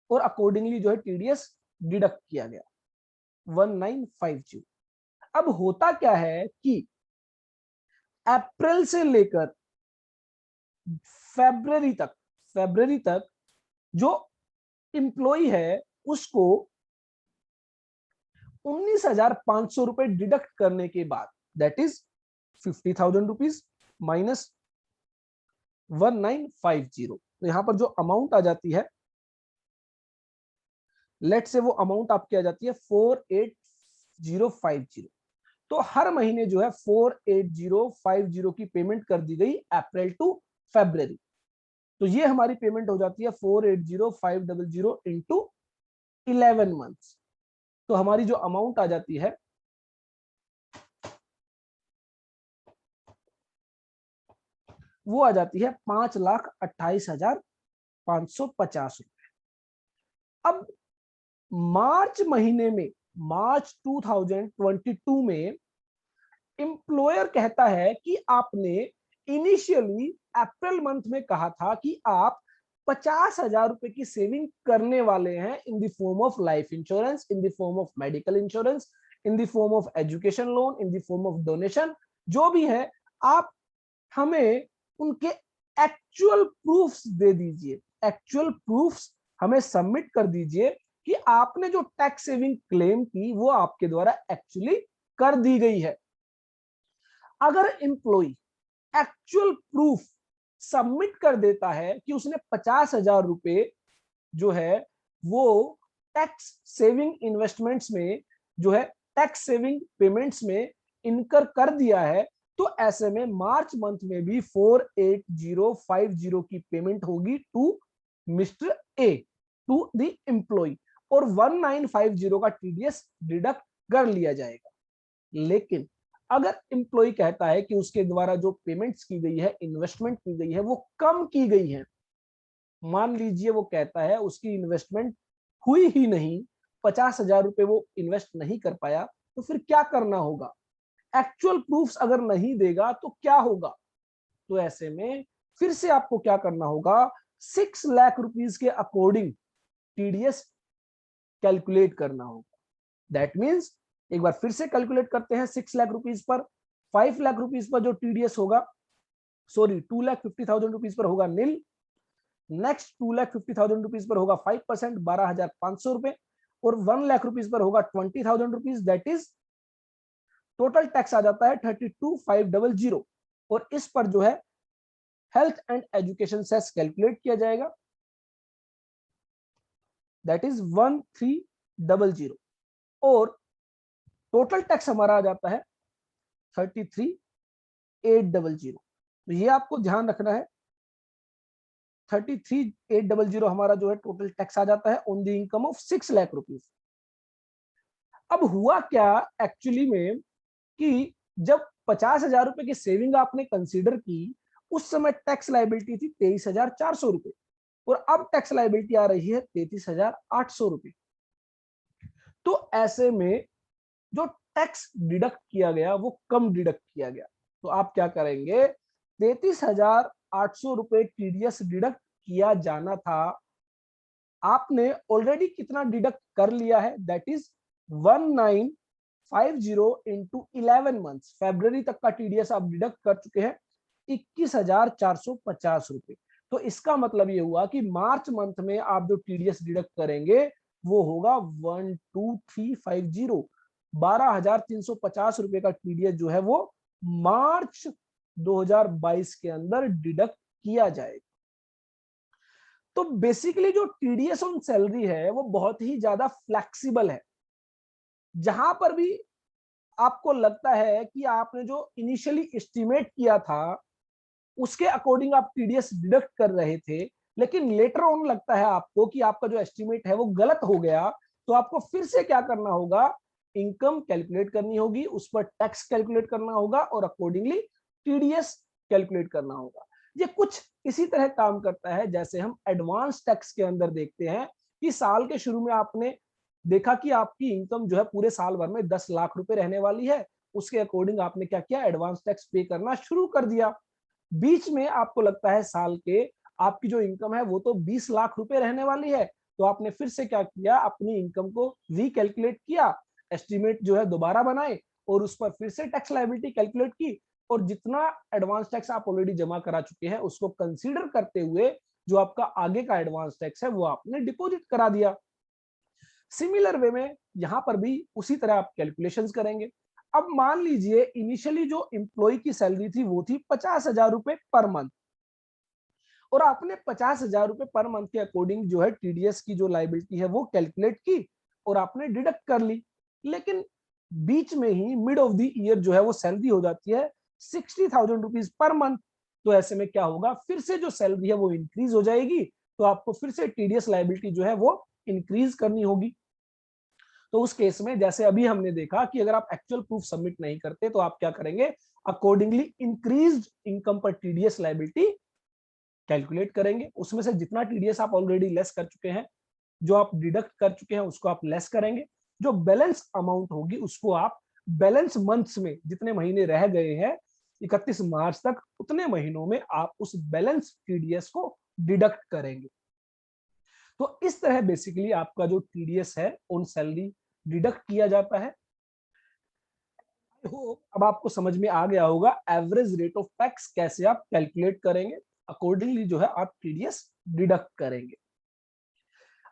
और अकॉर्डिंगली जो है टीडीएस डिडक्ट किया गया 1950। अब होता क्या है कि अप्रैल से लेकर फरवरी तक जो एम्प्लॉय है उसको 19,500 रुपए डिडक्ट करने के बाद दैट इज 50,000 रुपीज माइनस 1950, तो यहां पर जो अमाउंट आ जाती है, लेट से वो अमाउंट आपकी आ जाती है 48050। तो हर महीने जो है 48050 की पेमेंट कर दी गई अप्रैल टू फरवरी। तो ये हमारी पेमेंट हो जाती है 480,500 इंटू 11 मंथ्स। तो हमारी जो अमाउंट आ जाती है वो आ जाती है 5,28,550 रुपए। अब मार्च महीने में, मार्च 2022 में एम्प्लॉयर कहता है कि आपने इनिशियली अप्रैल मंथ में कहा था कि आप 50,000 रुपए की सेविंग करने वाले हैं in the form of life insurance, in the form of medical insurance, in the form of education loan, in the form of donation, जो भी है आप हमें उनके एक्चुअल प्रूफ्स दे दीजिए, एक्चुअल प्रूफ्स हमें सबमिट कर दीजिए कि आपने जो टैक्स सेविंग क्लेम की वो आपके द्वारा एक्चुअली कर दी गई है। अगर एम्प्लॉय एक्चुअल प्रूफ सबमिट कर देता है कि उसने 50,000 रुपए जो है वो टैक्स सेविंग इन्वेस्टमेंट्स में जो है टैक्स सेविंग पेमेंट्स में इनकर कर दिया है, तो ऐसे में मार्च मंथ में भी 48050 की पेमेंट होगी to mister A, to the employ, और 1950 का टीडीएस डिडक्ट कर लिया जाएगा। लेकिन अगर एम्प्लॉय कहता है कि उसके द्वारा जो पेमेंट्स की गई है, इन्वेस्टमेंट की गई है, वो कम की गई है, मान लीजिए वो कहता है उसकी इन्वेस्टमेंट हुई ही नहीं, 50,000 रुपए वो इन्वेस्ट नहीं कर पाया, तो फिर क्या करना होगा? एक्चुअल प्रूफ्स अगर नहीं देगा तो क्या होगा? तो ऐसे में फिर से आपको क्या करना होगा, 6 लाख रुपीस के अकॉर्डिंग टीडीएस कैलकुलेट करना होगा। दैट मीन्स एक बार फिर से कैलकुलेट करते हैं, 6 लाख रुपीस पर 5 लाख रुपीस पर जो टीडीएस होगा, सॉरी 2,50,000 रुपीस पर होगा नील। नेक्स्ट 2,50,000 रुपीस पर होगा 5%, 12,500 रुपए, और 1 लाख रुपीस पर होगा 20,000 rupees, that is total tax आ जाता है 32,500, और इस पर जो है health and education cess calculate किया जाएगा, दैट इज 1300, और टोटल टैक्स हमारा आ जाता है 33,800। तो ये आपको ध्यान रखना है, 33,800 हमारा जो है टोटल टैक्स आ जाता है on the income of 6 lakh rupees. अब हुआ क्या एक्चुअली में कि जब 50,000 रुपए की सेविंग आपने कंसीडर की, उस समय टैक्स लाइबिलिटी थी 23,400 रुपए, और अब टैक्स लाइबिलिटी आ रही है 33,800 रुपए। तो ऐसे में जो टैक्स डिडक्ट किया गया वो कम डिडक्ट किया गया। तो आप क्या करेंगे, 33,800 रुपए टीडीएस डिडक्ट किया जाना था, आपने ऑलरेडी कितना डिडक्ट कर लिया है, दैट इज 1950 इंटू 11 मंथ्स। फरवरी तक का टीडीएस आप डिडक्ट कर चुके हैं 21,450 रुपए। तो इसका मतलब ये हुआ कि मार्च मंथ में आप जो टीडीएस डिडक्ट करेंगे वो होगा 12,350, 12,350 रुपए का टीडीएस जो है वो मार्च 2022 के अंदर डिडक्ट किया जाएगा। तो बेसिकली जो टीडीएस ऑन सैलरी है वो बहुत ही ज्यादा फ्लेक्सिबल है। जहां पर भी आपको लगता है कि आपने जो इनिशियली एस्टिमेट किया था उसके अकॉर्डिंग आप टीडीएस डिडक्ट कर रहे थे, लेकिन लेटर ऑन लगता है आपको कि आपका जो एस्टिमेट है वो गलत हो गया, तो आपको फिर से क्या करना होगा, इनकम कैलकुलेट करनी होगी, उस पर टैक्स कैलकुलेट करना होगा और अकॉर्डिंगली टीडीएस कैलकुलेट करना होगा। ये कुछ इसी तरह काम करता है जैसे हम एडवांस टैक्स के अंदर देखते हैं कि साल के शुरू में आपने देखा कि आपकी इनकम जो है पूरे साल भर में 10 लाख रुपए रहने वाली है, उसके अकॉर्डिंग आपने क्या किया, एडवांस टैक्स पे करना शुरू कर दिया। बीच में आपको लगता है साल के आपकी जो इनकम है वो तो 20 लाख रुपए रहने वाली है, तो आपने फिर से क्या किया, अपनी इनकम को रिकैलकुलेट किया, एस्टिमेट जो है दोबारा बनाए और उस पर फिर से टैक्स लायबिलिटी कैलकुलेट की, और जितना एडवांस टैक्स आप ऑलरेडी जमा करा चुके हैं उसको कंसीडर करते हुए जो आपका आगे का एडवांस टैक्स है वो आपने डिपॉजिट करा दिया। सिमिलर वे में यहां पर भी उसी तरह आप कैलकुलेशंस करेंगे। अब मान लीजिए इनिशियली जो एम्प्लॉय की सैलरी थी वो थी 50,000 रुपए पर मंथ, और आपने 50,000 रुपए पर मंथ के अकॉर्डिंग जो है टीडीएस की जो लाइबिलिटी है वो कैलकुलेट की और आपने डिडक्ट कर ली। लेकिन बीच में ही मिड ऑफ द ईयर जो है वो सैलरी हो जाती है 60,000 रुपीज पर मंथ। तो ऐसे में क्या होगा, फिर से जो सैलरी है वो इंक्रीज हो जाएगी, तो आपको फिर से टीडीएस लाइबिलिटी जो है वो इंक्रीज करनी होगी। तो उस केस में जैसे अभी हमने देखा कि अगर आप एक्चुअल प्रूफ सबमिट नहीं करते तो आप क्या करेंगे, अकॉर्डिंगली इंक्रीज्ड इनकम पर टीडीएस लायबिलिटी कैलकुलेट करेंगे, उसमें से जितना टीडीएस आप ऑलरेडी लेस कर चुके हैं, जो आप डिडक्ट कर चुके हैं उसको आप लेस करेंगे, जो बैलेंस अमाउंट होगी उसको आप बैलेंस मंथ्स में जितने महीने रह गए हैं 31 मार्च तक उतने महीनों में आप उस बैलेंस टीडीएस को डिडक्ट करेंगे। तो इस तरह बेसिकली आपका जो टीडीएस है ऑन सैलरी डिडक्ट किया जाता है। अब आपको समझ में आ गया होगा एवरेज रेट ऑफ टैक्स कैसे आप कैलकुलेट करेंगे, अकॉर्डिंगली जो है आप टीडीएस डिडक्ट करेंगे।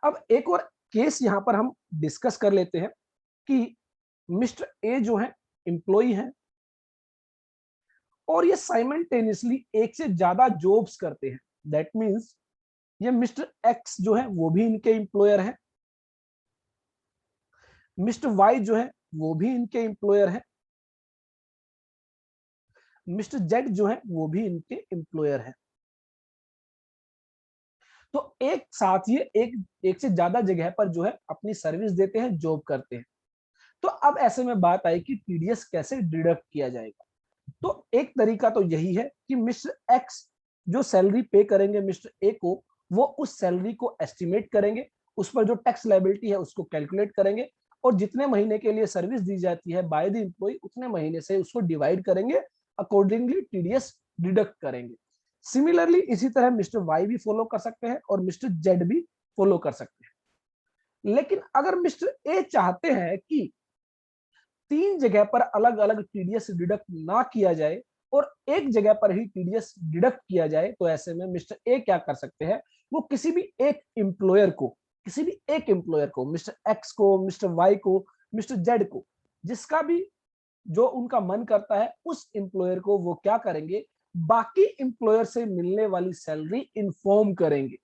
अब एक और केस यहां पर हम डिस्कस कर लेते हैं कि मिस्टर ए जो है एम्प्लॉय है और ये साइमल्टेनियसली एक से ज्यादा जॉब्स करते हैं। दैट मींस ये मिस्टर एक्स जो है वो भी इनके एम्प्लॉयर है, मिस्टर वाई जो है वो भी इनके एम्प्लॉयर है, मिस्टर जेड जो है वो भी इनके एम्प्लॉयर है। तो एक साथ ये एक से ज्यादा जगह पर जो है अपनी सर्विस देते हैं, जॉब करते हैं। तो अब ऐसे में बात आई कि टीडीएस कैसे डिडक्ट किया जाएगा। तो एक तरीका तो यही है कि मिस्टर एक्स जो सैलरी पे करेंगे मिस्टर ए को, वो उस सैलरी को एस्टिमेट करेंगे, उस पर जो टैक्स लायबिलिटी है उसको कैलकुलेट करेंगे और जितने महीने के लिए सर्विस दी जाती है बाय द एम्प्लॉय उतने महीने से उसको डिवाइड करेंगे, अकॉर्डिंगली टीडीएस डिडक्ट करेंगे। सिमिलरली इसी तरह मिस्टर वाई भी फॉलो कर सकते हैं और मिस्टर जेड भी फॉलो कर सकते हैं। लेकिन अगर मिस्टर ए चाहते हैं कि 3 जगह पर अलग अलग टीडीएस डिडक्ट ना किया जाए और एक जगह पर ही टीडीएस डिडक्ट किया जाए, तो ऐसे में मिस्टर ए क्या कर सकते हैं, वो किसी भी एक एम्प्लॉयर को, किसी भी एक एम्प्लॉयर को, मिस्टर एक्स को, मिस्टर वाई को, मिस्टर जेड को, जिसका भी जो उनका मन करता है उस एम्प्लॉयर को वो क्या करेंगे, बाकी एम्प्लॉयर से मिलने वाली सैलरी इन्फॉर्म करेंगे।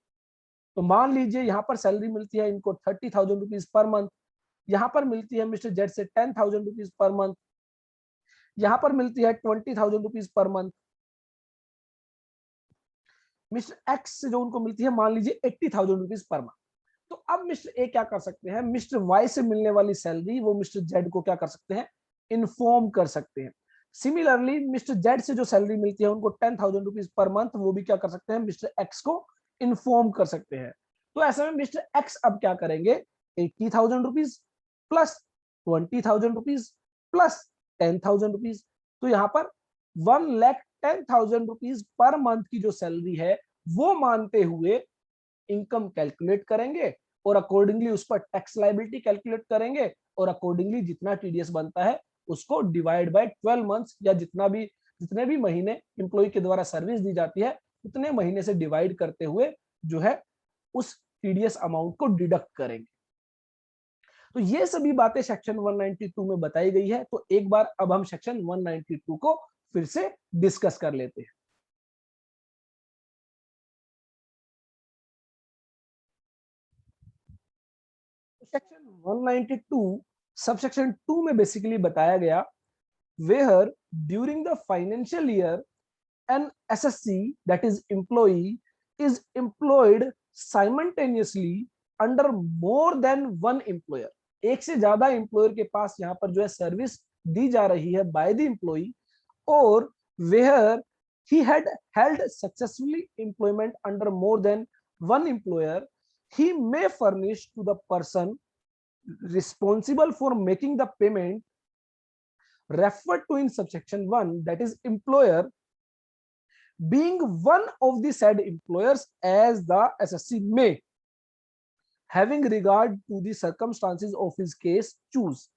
तो मान लीजिए यहाँ पर सैलरी मिलती है इनको 30,000 रुपीज पर मंथ, यहाँ पर मिलती है मिस्टर जेड से 10,000 रुपीज पर मंथ, यहाँ पर मिलती है 20,000 rupees per month, mister x से जो उनको मिलती है मान लीजिए 80,000 रुपीज पर मंथ। तो अब मिस्टर ए क्या कर सकते हैं, मिस्टर वाई से मिलने वाली सैलरी वो मिस्टर जेड को क्या कर सकते हैं, इन्फॉर्म कर सकते हैं। सिमिलरली मिस्टर जेड से जो सैलरी मिलती है उनको 10,000 रुपीज पर मंथ, वो भी क्या कर सकते हैं, मिस्टर एक्स को इन्फॉर्म कर सकते हैं। तो ऐसे में मिस्टर एक्स अब क्या करेंगे, 80,000 rupees plus 20,000 rupees plus 10,000 rupees, तो यहाँ पर 1,10,000 रुपीज पर मंथ की जो सैलरी है वो मानते हुए इनकम कैलकुलेट करेंगे और अकॉर्डिंगली उस पर टैक्स लायबिलिटी कैलकुलेट करेंगे और अकॉर्डिंगली जितना टीडीएस बनता है उसको डिवाइड बाय 12 मंथ्स या जितने भी महीने एम्प्लॉय के द्वारा सर्विस दी जाती है उतने महीने से डिवाइड करते हुए जो है उस टीडीएस अमाउंट को डिडक्ट करेंगे। तो ये सभी बातें सेक्शन 192 में बताई गई है। तो एक बार अब हम सेक्शन 192 को फिर से डिस्कस कर लेते हैं। सेक्शन 192 सबसेक्शन 2 में बेसिकली बताया गया where during the financial year an SSC, that is employee, is employed simultaneously under more than one employer. एक से ज्यादा एम्प्लॉयर के पास यहाँ पर जो है सर्विस दी जा रही है बाय द एम्प्लॉई, और where he had held successfully employment under more than one employer, he may furnish to the person responsible for making the payment referred to in subsection 1, that is employer, being one of the said employers as the SSC may, having regard to the circumstances of his case, choose.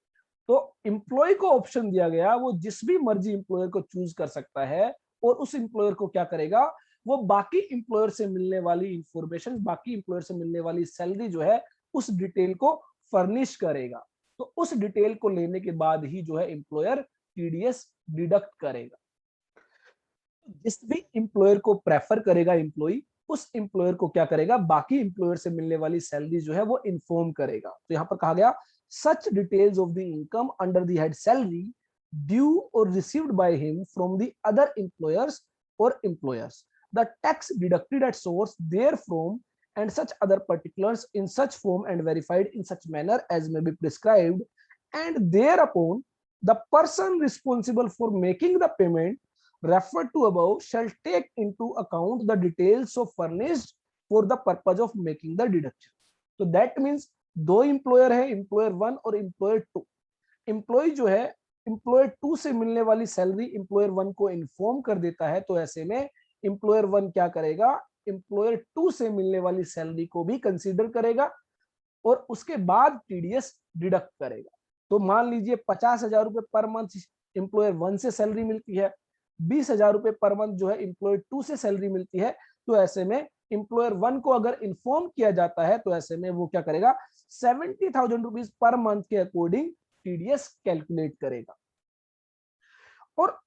तो employ को option दिया गया, वो जिस भी मर्जी employer को choose कर सकता है, और उस एम्प्लॉयर को क्या करेगा, वो बाकी एम्प्लॉयर से मिलने वाली इंफॉर्मेशन, बाकी एम्प्लॉयर से मिलने वाली सैलरी जो है उस डिटेल को फर्निश करेगा। तो उस डिटेल को लेने के बाद ही जो है एम्प्लॉयर टीडीएस डिडक्ट करेगा। जिस भी एम्प्लॉयर को प्रेफर करेगा एम्प्लॉय, उस एम्प्लॉयर को क्या करेगा, बाकी एम्प्लॉयर से मिलने वाली सैलरी जो है वो इन्फॉर्म करेगा। तो यहाँ पर कहा गया such details of the income under the head salary due or received by him from the other employers or employers, the tax deducted at source therefrom, and such other particulars in such form and verified in such manner as may be prescribed, and thereupon the person responsible for making the payment referred to above shall take into account the details so furnished for the purpose of making the deduction. So that means दो employer है, employer 1 और employer 2। Employ जो है employer 2 से मिलने वाली salary employer 1 को inform कर देता है, तो ऐसे में एम्प्लॉयर 1 क्या करेगा, एम्प्लॉयर 2 से मिलने वाली सैलरी को भी कंसीडर करेगा और उसके बाद टीडीएस डिडक्ट करेगा। तो मान लीजिए 50,000 रुपए पर मंथ एम्प्लॉयर 1 से सैलरी मिलती है, 20,000 रुपए पर मंथ जो है एम्प्लॉयर 2 से सैलरी मिलती है, तो ऐसे में एम्प्लॉयर 1 को अगर इन्फॉर्म किया जाता है तो ऐसे में वो क्या करेगा, 70,000 रुपीज पर मंथ के अकॉर्डिंग टीडीएस कैलकुलेट करेगा। और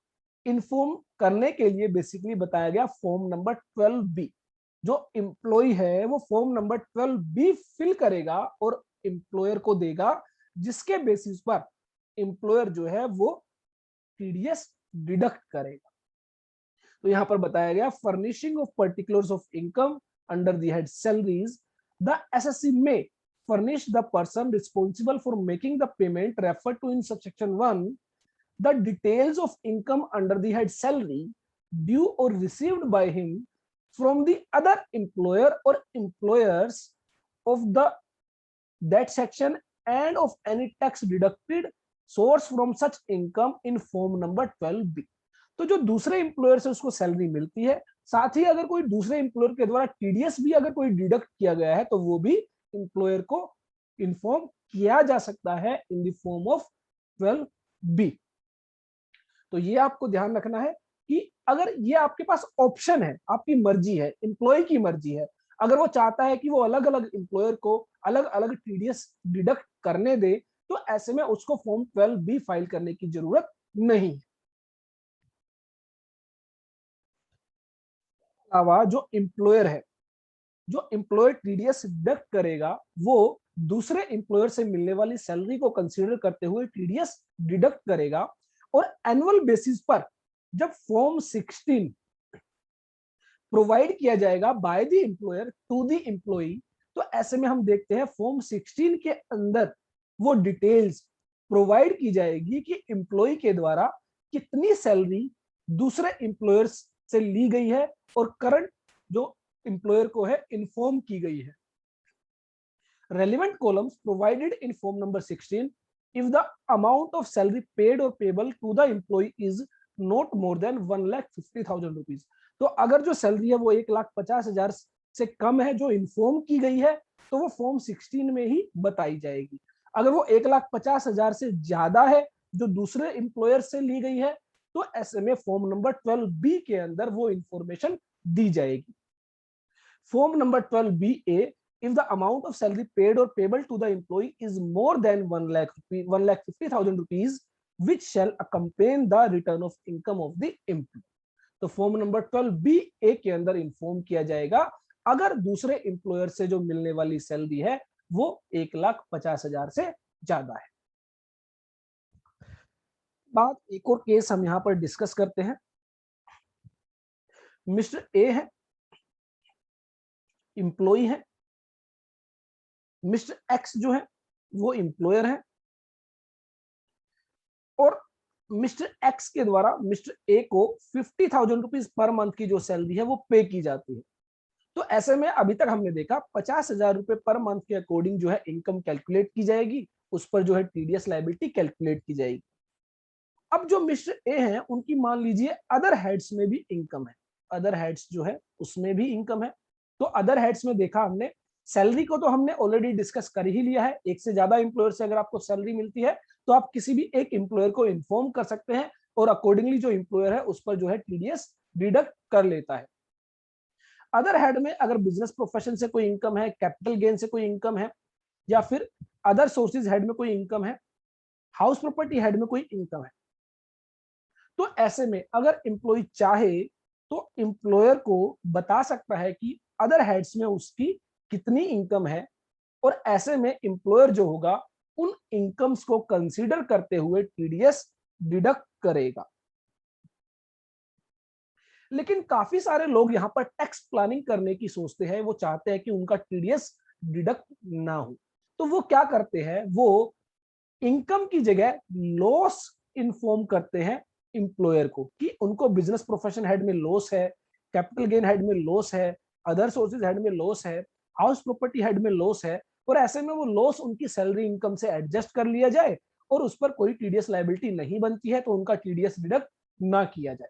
इन्फॉर्म करने के लिए बेसिकली बताया गया फॉर्म नंबर 12B, जो एम्प्लॉय है वो फॉर्म नंबर 12B फिल करेगा और एम्प्लॉयर को देगा, जिसके बेसिस पर एम्प्लॉयर जो है वो टीडीएस डिडक्ट करेगा। तो यहां पर बताया गया furnishing of particulars of income under the head salaries, the assessee में furnish the person responsible for making the payment referred to in subsection 1 the details of income under the head salary due or received by him from the other employer or employers of that section and of any tax deducted source from such income in form number 12B। तो जो दूसरे employer से उसको salary मिलती है, साथ ही अगर कोई दूसरे एम्प्लॉयर के द्वारा टीडीएस भी अगर कोई डिडक्ट किया गया है तो वो भी एम्प्लॉयर को इन्फॉर्म किया जा सकता है in the form of 12B। तो ये आपको ध्यान रखना है कि अगर ये आपके पास ऑप्शन है, आपकी मर्जी है, एम्प्लॉय की मर्जी है, अगर वो चाहता है कि वो अलग अलग एम्प्लॉयर को अलग अलग टीडीएस डिडक्ट करने दे, तो ऐसे में उसको फॉर्म 12B फाइल करने की जरूरत नहीं है। अलावा जो एम्प्लॉयर है, जो एम्प्लॉयर टीडीएस डिडक्ट करेगा, वो दूसरे एम्प्लॉयर से मिलने वाली सैलरी को कंसीडर करते हुए टीडीएस डिडक्ट करेगा। और एनुअल बेसिस पर जब फॉर्म 16 प्रोवाइड किया जाएगा by the employer to the employee, तो ऐसे में हम देखते हैं फॉर्म 16 के अंदर वो डिटेल्स प्रोवाइड की जाएगी कि एम्प्लॉय के द्वारा कितनी सैलरी दूसरे एम्प्लॉयर्स से ली गई है और करंट जो एम्प्लॉयर को है इन्फॉर्म की गई है। Relevant columns provided in form number 16 if the amount of salary paid or payable to the employee is not more than 1,50,000 rupees। तो अगर जो सैलरी है वो 1,50,000 से कम है जो इन्फॉर्म की गई है, तो वो फॉर्म 16 में ही बताई जाएगी। अगर वो 1,50,000 से ज्यादा है जो दूसरे एम्प्लॉयर से ली गई है, तो ऐसे में फॉर्म नंबर 12B के अंदर वो इंफॉर्मेशन दी जाएगी। Form number 12BA, if the amount of salary paid or payable to the employee is more than 1,50,000 rupees, which shall accompany the return of income of the employee। तो form number 12BA के अंदर inform किया जाएगा अगर दूसरे employer से जो मिलने वाली सैलरी है वो 1,50,000 से ज्यादा है। बाद एक और केस हम यहाँ पर डिस्कस करते हैं। मिस्टर ए है, इंप्लॉई है, मिस्टर एक्स जो है वो इंप्लॉयर है, और मिस्टर एक्स के द्वारा मिस्टर ए को 50,000 रुपीज पर मंथ की जो सैलरी है वो पे की जाती है। तो ऐसे में अभी तक हमने देखा 50,000 रुपए पर मंथ के अकॉर्डिंग जो है इनकम कैलकुलेट की जाएगी, उस पर जो है टीडीएस लायबिलिटी कैलकुलेट की जाएगी। अब जो मिस्टर ए हैं उनकी मान लीजिए अदर हेड्स में भी इनकम है, अदर हेड्स जो है उसमें भी इनकम है। तो अदर हेड्स में देखा हमने, सैलरी को तो हमने ऑलरेडी डिस्कस कर ही लिया है। एक से ज्यादा एम्प्लॉयर से अगर आपको सैलरी मिलती है तो आप किसी भी एक एम्प्लॉयर को इन्फॉर्म कर सकते हैं और अकॉर्डिंगली जो एम्प्लॉयर है उस पर जो है टीडीएस डिडक्ट कर लेता है। अदर हेड में अगर बिजनेस प्रोफेशन से कोई इनकम है, कैपिटल गेन से कोई इनकम है, या फिर अदर सोर्सेज हेड में कोई इनकम है, हाउस प्रॉपर्टी हेड में कोई इनकम है, तो ऐसे में अगर एम्प्लॉय चाहे तो एम्प्लॉयर को बता सकता है कि अदर हेड्स में उसकी कितनी इनकम है, और ऐसे में एम्प्लॉयर जो होगा उन इनकम्स को कंसीडर करते हुए टीडीएस डिडक्ट करेगा। लेकिन काफी सारे लोग यहाँ पर टैक्स प्लानिंग करने की सोचते हैं, वो चाहते हैं कि उनका टीडीएस डिडक्ट ना हो, तो वो क्या करते हैं, वो इनकम की जगह लॉस इन्फॉर्म करते हैं एम्प्लॉयर को कि उनको बिजनेस प्रोफेशन हेड में लॉस है, कैपिटल गेन हेड में लॉस है, अदर सोर्सेज हेड में लॉस है, हाउस प्रॉपर्टी हेड में लॉस है, और ऐसे में वो लॉस उनकी सैलरी इनकम से एडजस्ट कर लिया जाए और उस पर कोई टीडीएस लायबिलिटी नहीं बनती है, तो उनका टीडीएस डिडक्ट ना किया जाए।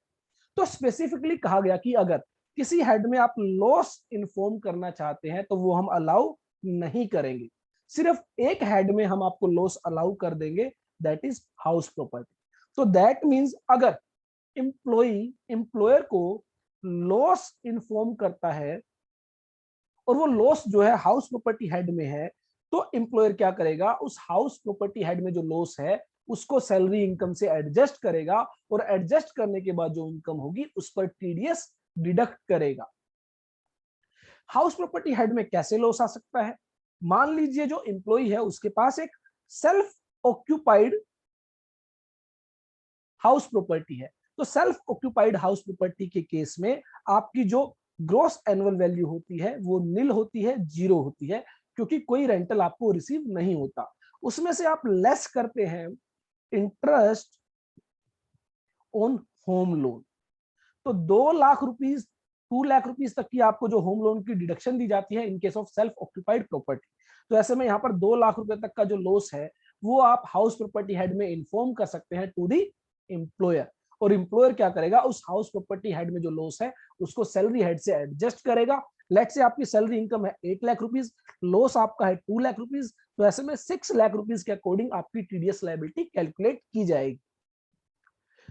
तो स्पेसिफिकली कहा गया कि अगर किसी हेड में आप लॉस इन्फॉर्म करना चाहते हैं तो वो हम अलाउ नहीं करेंगे, सिर्फ एक हेड में हम आपको लॉस अलाउ कर देंगे, दैट इज हाउस प्रॉपर्टी। तो दैट मींस अगर एम्प्लॉयर को लॉस इन्फॉर्म करता है और वो लॉस जो है हाउस प्रॉपर्टी हेड में है, तो एम्प्लॉयर क्या करेगा, उस हाउस प्रॉपर्टी हेड में जो लॉस है उसको सैलरी इनकम से एडजस्ट करेगा, और एडजस्ट करने के बाद जो इनकम होगी उस पर टीडीएस डिडक्ट करेगा। हाउस प्रॉपर्टी हेड में कैसे लॉस आ सकता है, मान लीजिए जो एम्प्लॉय है उसके पास एक सेल्फ ऑक्यूपाइड हाउस प्रॉपर्टी है, तो सेल्फ ऑक्यूपाइड हाउस प्रॉपर्टी के केस में आपकी जो ग्रॉस एनुअल वैल्यू होती है वो निल होती है, जीरो होती है, क्योंकि कोई रेंटल आपको रिसीव नहीं होता। उसमें से आप लेस करते हैं इंटरेस्ट ऑन होम लोन, तो 2 लाख रुपीज 2 लाख रुपीज तक की आपको जो होम लोन की डिडक्शन दी जाती है in case of self occupied property. तो ऐसे में यहाँ पर 2 लाख रुपए तक का जो लॉस है वो आप हाउस प्रॉपर्टी हेड में इन्फॉर्म कर सकते हैं टू दी एम्प्लॉयर, और एम्प्लॉयर क्या करेगा, उस हाउस प्रॉपर्टी हेड में जो लॉस है उसको सैलरी हेड से एडजस्ट करेगा। लेट से आपकी सैलरी इनकम है 8 लाख रुपीज, लॉस आपका है 2 लाख रुपीज, तो ऐसे में 6 लाख रुपीज के अकॉर्डिंग आपकी टीडीएस लायबिलिटी कैलकुलेट की जाएगी।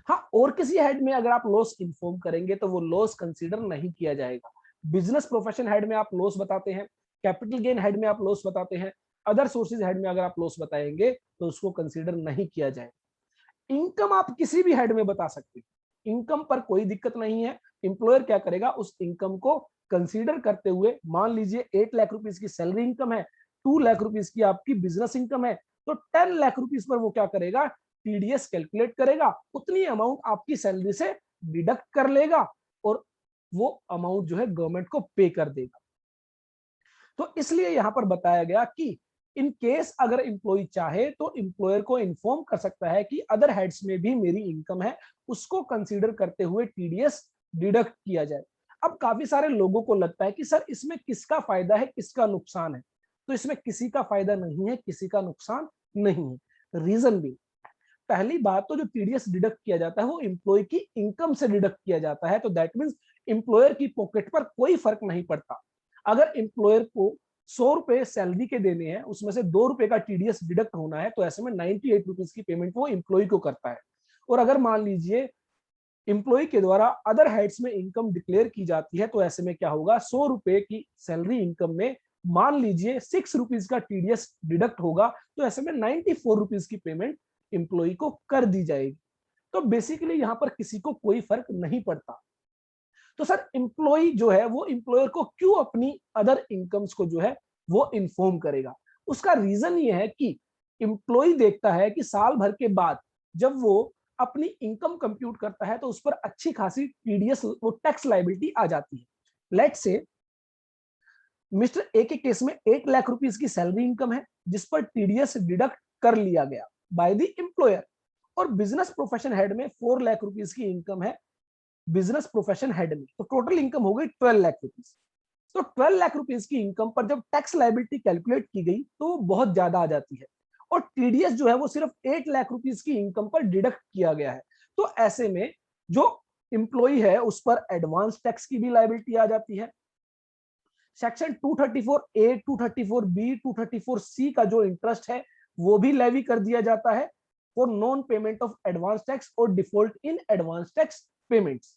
हाँ, और किसी हेड में अगर आप लॉस इन्फॉर्म करेंगे तो वो लॉस कंसीडर नहीं किया जाएगा। बिजनेस प्रोफेशन हेड में आप लॉस बताते हैं, कैपिटल गेन हेड में आप लॉस बताते हैं, अदर सोर्सेज हेड में अगर आप लॉस बताएंगे तो उसको कंसीडर नहीं किया जाएगा। इनकम आप किसी भी हेड में बता सकते हैं, इनकम पर कोई दिक्कत नहीं है। एम्प्लॉयर क्या करेगा, उस इनकम को कंसीडर करते हुए, मान लीजिए 8 लाख रुपीज की सैलरी इनकम है, 2 लाख रुपीज की आपकी बिजनेस इनकम है, तो 10 लाख रुपीज पर वो क्या करेगा, टीडीएस कैलकुलेट करेगा, उतनी अमाउंट आपकी सैलरी से डिडक्ट कर लेगा और वो अमाउंट जो है गवर्नमेंट को पे कर देगा। तो इसलिए यहां पर बताया गया कि इन केस अगर एम्प्लॉय चाहे तो एम्प्लॉयर को इन्फॉर्म कर सकता है कि अदर हेड्स में भी मेरी इनकम है, उसको कंसीडर करते हुए टीडीएस डिडक्ट किया जाए। अब काफी सारे लोगों को लगता है कि सर इसमें किसका फायदा है, किसका नुकसान है, तो इसमें किसी का फायदा नहीं है, किसी का नुकसान नहीं है। रीजन भी, पहली बात तो जो टीडीएस डिडक्ट किया जाता है वो एम्प्लॉय की इनकम से डिडक्ट किया जाता है, तो दैट मींस एम्प्लॉयर की पॉकेट पर कोई फर्क नहीं पड़ता। अगर एम्प्लॉयर को 100 रुपए सैलरी के देने हैं, उसमें से 2 रुपए का टीडीएस डिडक्ट होना है, तो ऐसे में 98 रुपीज की पेमेंट वो एम्प्लॉय को करता है। और अगर मान लीजिए एम्प्लॉय के द्वारा अदर हेड्स में इनकम डिक्लेयर की जाती है, तो ऐसे में क्या होगा, 100 रुपए की सैलरी इनकम में मान लीजिए 6 रुपीज का टीडीएस डिडक्ट होगा, तो ऐसे में 94 रुपीज की पेमेंट एम्प्लॉय को कर दी जाएगी। तो बेसिकली यहां पर किसी को कोई फर्क नहीं पड़ता। तो सर एम्प्लॉय जो है वो एम्प्लॉयर को क्यों अपनी अदर इनकम्स को जो है वो इन्फॉर्म करेगा, उसका रीजन ये है कि एम्प्लॉय देखता है कि साल भर के बाद जब वो अपनी इनकम कंप्यूट करता है तो उस पर अच्छी खासी टीडीएस वो टैक्स लायबिलिटी आ जाती है। लेट्स से मिस्टर ए के केस में 8 लाख रुपीस की सैलरी इनकम है जिस पर टीडीएस डिडक्ट कर लिया गया बाय द एम्प्लॉयर, और बिजनेस प्रोफेशन हेड में 4 लाख रुपीस की इनकम है बिजनेस प्रोफेशन हेड में, तो टोटल इनकम हो गई 12 लाख रुपीस। तो 12 लाख रुपीस की इनकम पर जब टैक्स लायबिलिटी कैलकुलेट की गई तो बहुत ज्यादा आ जाती है, और टीडीएस जो है वो सिर्फ 8 लाख रुपीस की इनकम पर डिडक्ट किया गया है। तो ऐसे में जो एम्प्लॉय है उस पर एडवांस टैक्स की भी लायबिलिटी आ जाती है। सेक्शन 234 ए, 234 बी, 234 सी का जो इंटरेस्ट है वो भी लेवी कर दिया जाता है for non payment of advance tax और default in advance tax payments.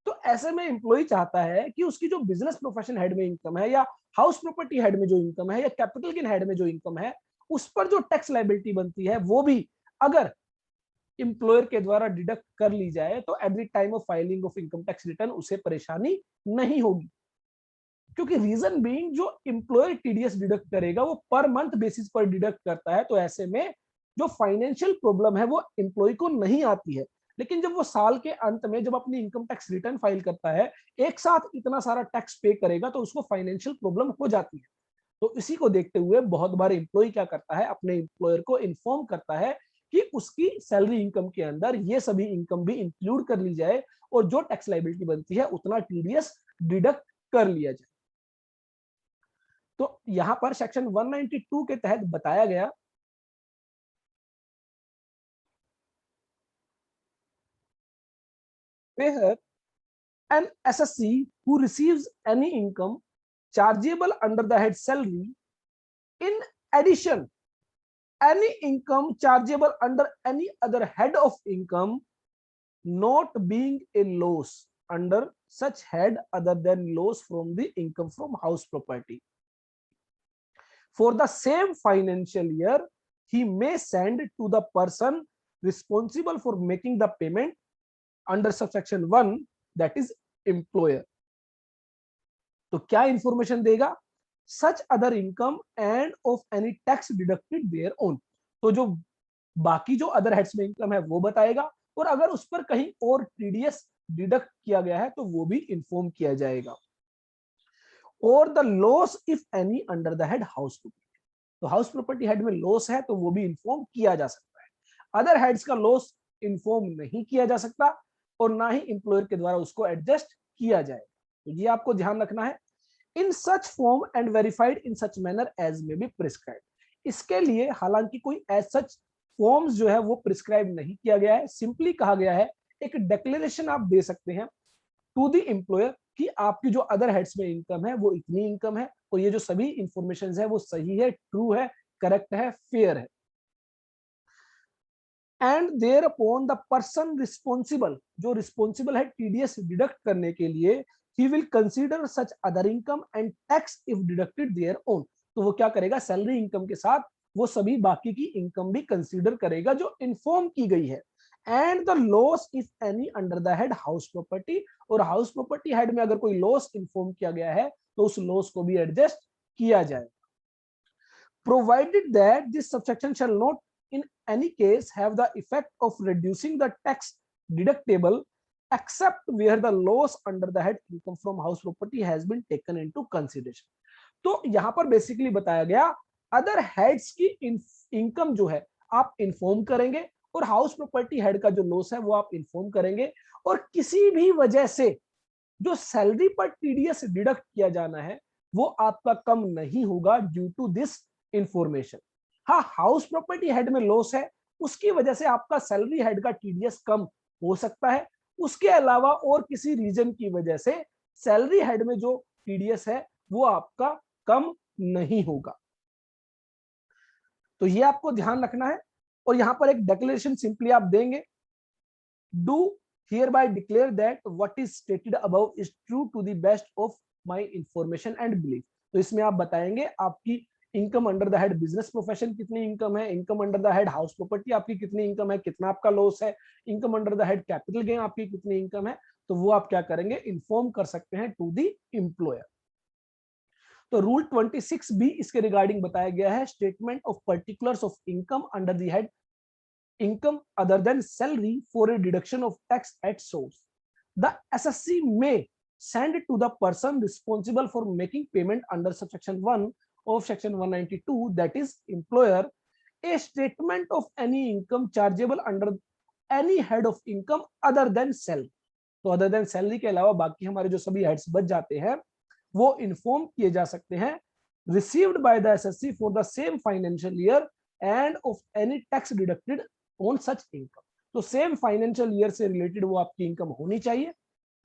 तो ऐसे में एम्प्लॉय चाहता है कि उसकी जो बिजनेस प्रोफेशन हेड में इनकम है या हाउस प्रॉपर्टी हेड में जो इनकम है या कैपिटल गेन हेड में जो इनकम है उस पर जो टैक्स लायबिलिटी बनती है वो भी अगर एम्प्लॉयर के द्वारा डिडक्ट कर ली जाए तो eight the time of filing of income tax return उसे परेशानी नहीं होगी, क्योंकि रीजन बीइंग जो एम्प्लॉयर टीडीएस डिडक्ट करेगा वो पर मंथ बेसिस पर डिडक्ट करता है, तो ऐसे में जो फाइनेंशियल प्रॉब्लम है वो एम्प्लॉय को नहीं आती है। लेकिन जब वो साल के अंत में जब अपनी इनकम टैक्स रिटर्न फाइल करता है एक साथ इतना सारा टैक्स पे करेगा तो उसको फाइनेंशियल प्रॉब्लम हो जाती है। तो इसी को देखते हुए बहुत बार एम्प्लॉय क्या करता है, अपने एम्प्लॉयर को इन्फॉर्म करता है कि उसकी सैलरी इनकम के अंदर ये सभी इनकम भी इंक्लूड कर ली जाए और जो टैक्स लायबिलिटी बनती है उतना टीडीएस डिडक्ट कर लिया जाए। तो यहां पर सेक्शन 192 के तहत बताया गया where an SSC who receives any income chargeable under the head salary in addition any income chargeable under any other head of income not being a loss under such head other than loss from the income from house property for the same financial year he may send to the person responsible for making the payment under subsection 1 that is employer। तो क्या information देगा, सच other income end of any tax deducted thereon, तो जो बाकी जो other heads में income है वो बताएगा और अगर उस पर कहीं और टीडीएस डिडक्ट किया गया है तो वो भी इन्फॉर्म किया जाएगा। और the loss if any under the head house property, तो हाउस प्रॉपर्टी हेड में लॉस है तो वो भी इन्फॉर्म किया जा सकता है। अदर हेड्स का लॉस इन्फॉर्म नहीं किया जा सकता और ना ही एम्प्लॉयर के द्वारा उसको एडजस्ट किया जाएगा, तो ये आपको ध्यान रखना है। In such form and verified in such manner as may be prescribed, इसके लिए हालांकि कोई एज सच फॉर्म्स जो है वो प्रिस्क्राइब नहीं किया गया है, सिंपली कहा गया है एक डिक्लेरेशन आप दे सकते हैं टू द एम्प्लॉयर कि आपकी जो अदर हेड्स में इनकम है वो इतनी इनकम है और ये जो सभी इंफॉर्मेशन है वो सही है, ट्रू है, करेक्ट है, फेयर है। And thereupon the person responsible, जो रिस्पॉन्सिबल है टीडीएस डिडक्ट करने के लिए, he will consider such other income and tax if deducted thereon, तो वो क्या करेगा, सैलरी इनकम के साथ वो सभी बाकी की इनकम भी कंसीडर करेगा जो इन्फॉर्म की गई है। And the loss if any under the head house property, और हाउस प्रॉपर्टी हेड में अगर कोई लॉस इन्फॉर्म किया गया है तो उस लॉस को भी एडजस्ट किया जाए। Provided that this subsection shall not in any case have the effect of reducing the tax deductible except where the loss under the head income from house property has been taken into consideration। तो यहां पर basically बताया गया other heads की income जो है आप inform करेंगे और हाउस प्रॉपर्टी हेड का जो लॉस है वो आप इन्फॉर्म करेंगे, और किसी भी वजह से जो सैलरी पर टीडीएस डिडक्ट किया जाना है वो आपका कम नहीं होगा ड्यू टू दिस इंफॉर्मेशन। हाँ, हाउस प्रॉपर्टी हेड में लॉस है उसकी वजह से आपका सैलरी हेड का टीडीएस कम हो सकता है, उसके अलावा और किसी रीजन की वजह से सैलरी हेड में जो टीडीएस है वो आपका कम नहीं होगा। तो ये आपको ध्यान रखना है और यहां पर एक डिक्लेरेशन सिंपली आप देंगे, do hereby declare that what is stated above is true to the best of my information and belief। तो इसमें आप बताएंगे आपकी income under the head business profession कितनी इनकम है, income under the head house property आपकी कितनी income है, कितना आपका लॉस है, income under the head capital gain आपकी कितनी इनकम है, तो वो आप क्या करेंगे, इन्फॉर्म कर सकते हैं टू द एम्प्लॉयर। तो रूल 26 बी इसके रिगार्डिंग बताया गया है, statement of particulars of income under the head income other than salary for a deduction of tax at source. The SSC may send it to the person responsible for making payment under subsection 1 of section 192, that is employer, a statement of any income chargeable under any head of income other than salary. तो other than salary के अलावा बाकी हमारे जो सभी heads बच जाते हैं वो इन्फॉर्म किए जा सकते हैं received by the assessee for the same financial year end of any tax deducted on such income. तो सेम फाइनेंशियल ईयर से रिलेटेड वो आपकी इनकम होनी चाहिए,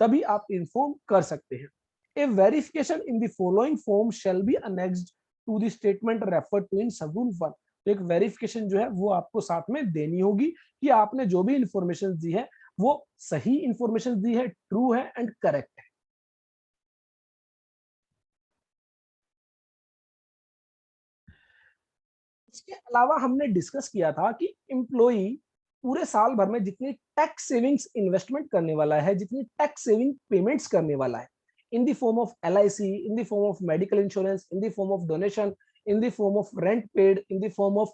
तभी आप इन्फॉर्म कर सकते हैं. A verification in the following form shall be annexed to the statement referred to in sub rule 1. तो एक वेरिफिकेशन जो है वो आपको साथ में देनी होगी कि आपने जो भी इंफॉर्मेशन दी है वो सही इंफॉर्मेशन दी है, ट्रू है एंड करेक्ट है. इसके अलावा हमने डिस्कस किया था कि एम्प्लॉई पूरे साल भर में जितनी टैक्स सेविंग्स इन्वेस्टमेंट करने वाला है, जितनी टैक्स सेविंग पेमेंट्स करने वाला है, in the form of LIC, in the form of medical insurance, in the form of donation, in the form of rent paid, in the form of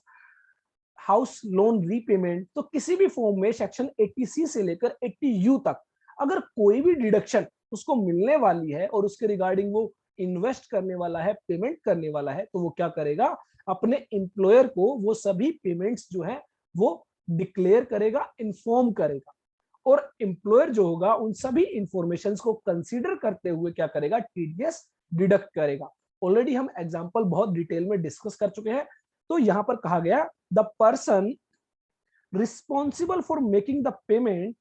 house loan repayment, तो किसी भी form में section 80C से लेकर 80U तक अगर कोई भी डिडक्शन उसको मिलने वाली है और उसके रिगार्डिंग वो इन्वेस्ट करने वाला है, पेमेंट करने वाला है, तो वो क्या करेगा, अपने एम्प्लॉयर को वो सभी पेमेंट्स जो है वो डिक्लेयर करेगा, इन्फॉर्म करेगा. और एम्प्लॉयर जो होगा उन सभी इंफॉर्मेशन को कंसीडर करते हुए क्या करेगा, TDS डिडक्ट करेगा. ऑलरेडी हम एग्जांपल बहुत डिटेल में डिस्कस कर चुके हैं. तो यहां पर कहा गया the person responsible for making the payment,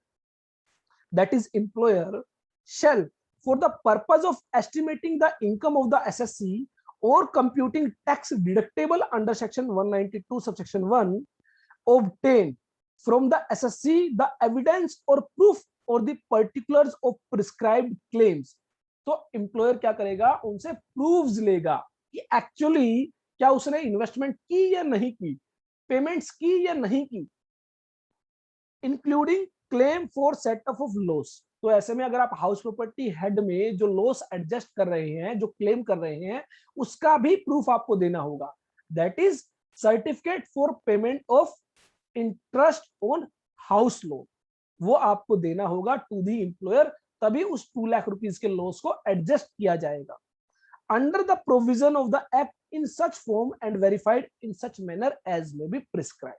that is employer, shall for the purpose of estimating the income of the SSC or computing tax deductible under section 192 subsection 1 obtain from the SSC the evidence or proof or the particulars of prescribed claims. तो employer क्या करेगा, उनसे proofs लेगा कि actually क्या उसने investment की या नहीं की, पेमेंट्स की या नहीं की, including claim for setup of loss. तो ऐसे में अगर आप हाउस प्रॉपर्टी हेड में जो लॉस एडजस्ट कर रहे हैं, जो क्लेम कर रहे हैं, उसका भी प्रूफ आपको देना होगा. That is certificate for payment of interest on house loan, वो आपको देना होगा टू द एम्प्लॉयर, तभी उस 2 लाख रुपीस के लॉस को एडजस्ट किया जाएगा. Under the provision of the act in such form and verified in such manner as may be prescribe.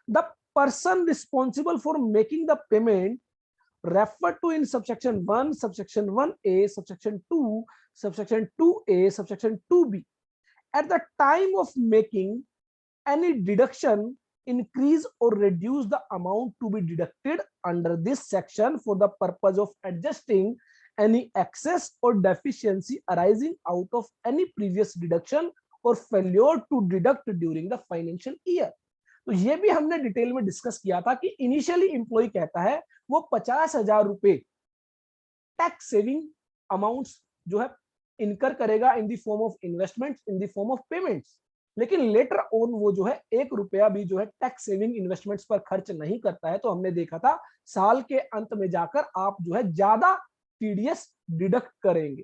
The person responsible for making the payment referred to in subsection 1, subsection 1A, subsection 2, subsection 2A, subsection 2B, at the time of making any deduction, increase or reduce the amount to be deducted under this section for the purpose of adjusting any excess or deficiency arising out of any previous deduction or failure to deduct during the financial year. तो ये भी हमने detail में discuss किया था कि initially employ कहता है वो 50,000 रुपए टैक्स सेविंग अमाउंट्स जो है इनकर करेगा in the form of investments, in the form of payments, लेकिन लेटर ऑन वो जो है 1 रुपया भी जो है टैक्स सेविंग इन्वेस्टमेंट्स पर खर्च नहीं करता है. तो हमने देखा था साल के अंत में जाकर आप जो है ज्यादा TDS डिडक्ट करेंगे.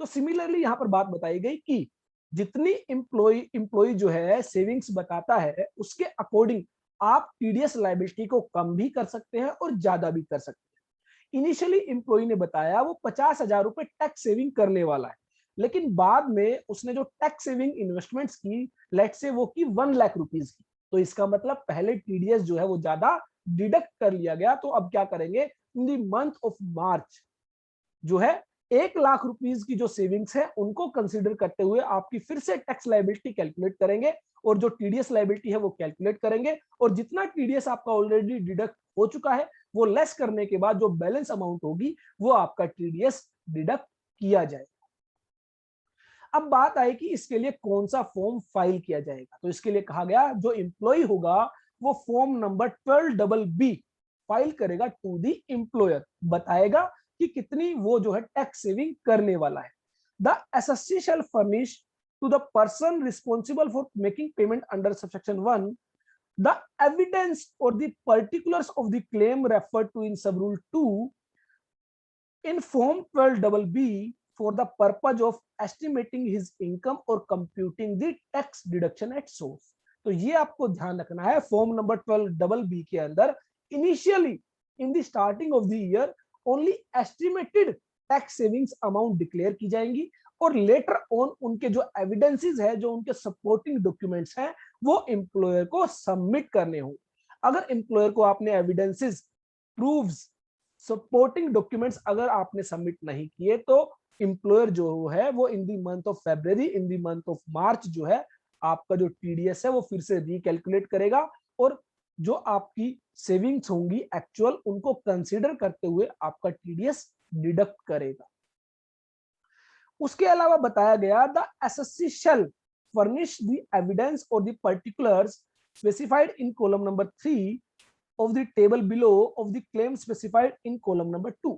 तो सिमिलरली यहाँ पर बात बताई गई कि जितनी एम्प्लॉय जो है सेविंग्स बताता है उसके अकॉर्डिंग आप TDS लायबिलिटी को कम भी कर सकते हैं और ज्यादा भी कर सकते हैं. इनिशियली एम्प्लॉय ने बताया वो 50,000 रुपए टैक्स सेविंग करने वाला है, लेकिन बाद में उसने जो टैक्स सेविंग इन्वेस्टमेंट्स की, लेट से वो की 1 लाख रुपीस की, तो इसका मतलब पहले TDS जो है वो ज्यादा डिडक्ट कर लिया गया. तो अब क्या करेंगे, in the month of March जो है 1 लाख रुपीस की जो सेविंग्स है उनको कंसीडर करते हुए आपकी फिर से टैक्स लायबिलिटी कैलकुलेट करेंगे और जो TDS लायबिलिटी है वो कैलकुलेट करेंगे, और जितना TDS आपका ऑलरेडी डिडक्ट हो चुका है वो लेस करने के बाद जो बैलेंस अमाउंट होगी वो आपका TDS डिडक्ट किया जाएगा. अब बात आई कि इसके लिए कौन सा फॉर्म फाइल किया जाएगा. तो इसके लिए कहा गया जो एम्प्लॉय होगा वो फॉर्म नंबर 12BB फाइल करेगा टू द एम्प्लॉयर, बताएगा कि कितनी वो जो है टैक्स सेविंग करने वाला है. The SSC shall furnish to the person responsible for making payment under subsection 1 the evidence or the particulars of the claim referred to in subrule 2 in form 12BB for the purpose of estimating his income or computing the tax deduction at source. तो ये आपको ध्यान रखना है। Form number 12BB के अंदर initially in the starting of the year only estimated tax savings amount declare की जाएंगी और लेटर ऑन उनके जो एविडेंसेस है, जो उनके सपोर्टिंग डॉक्यूमेंट्स हैं, वो एम्प्लॉयर को सबमिट करने हों। अगर एम्प्लॉयर को आपने एविडेंसेस, प्रूफ्स, सपोर्टिंग डॉक्यूमेंट्स अगर आपने सबमिट नहीं किए तो एम्प्लॉयर जो है वो in the month of February, in the month of March जो है आपका जो टीडीएस है वो फिर से रिकैलकुलेट करेगा और जो आपकी सेविंग्स होंगी एक्चुअल, उनको कंसीडर करते हुए आपका टीडीएस डिडक्ट करेगा। उसके अलावा बताया गया the assessee shall furnish the evidence और the particulars specified in column number 3 of the table below of the claim specified in column number 2।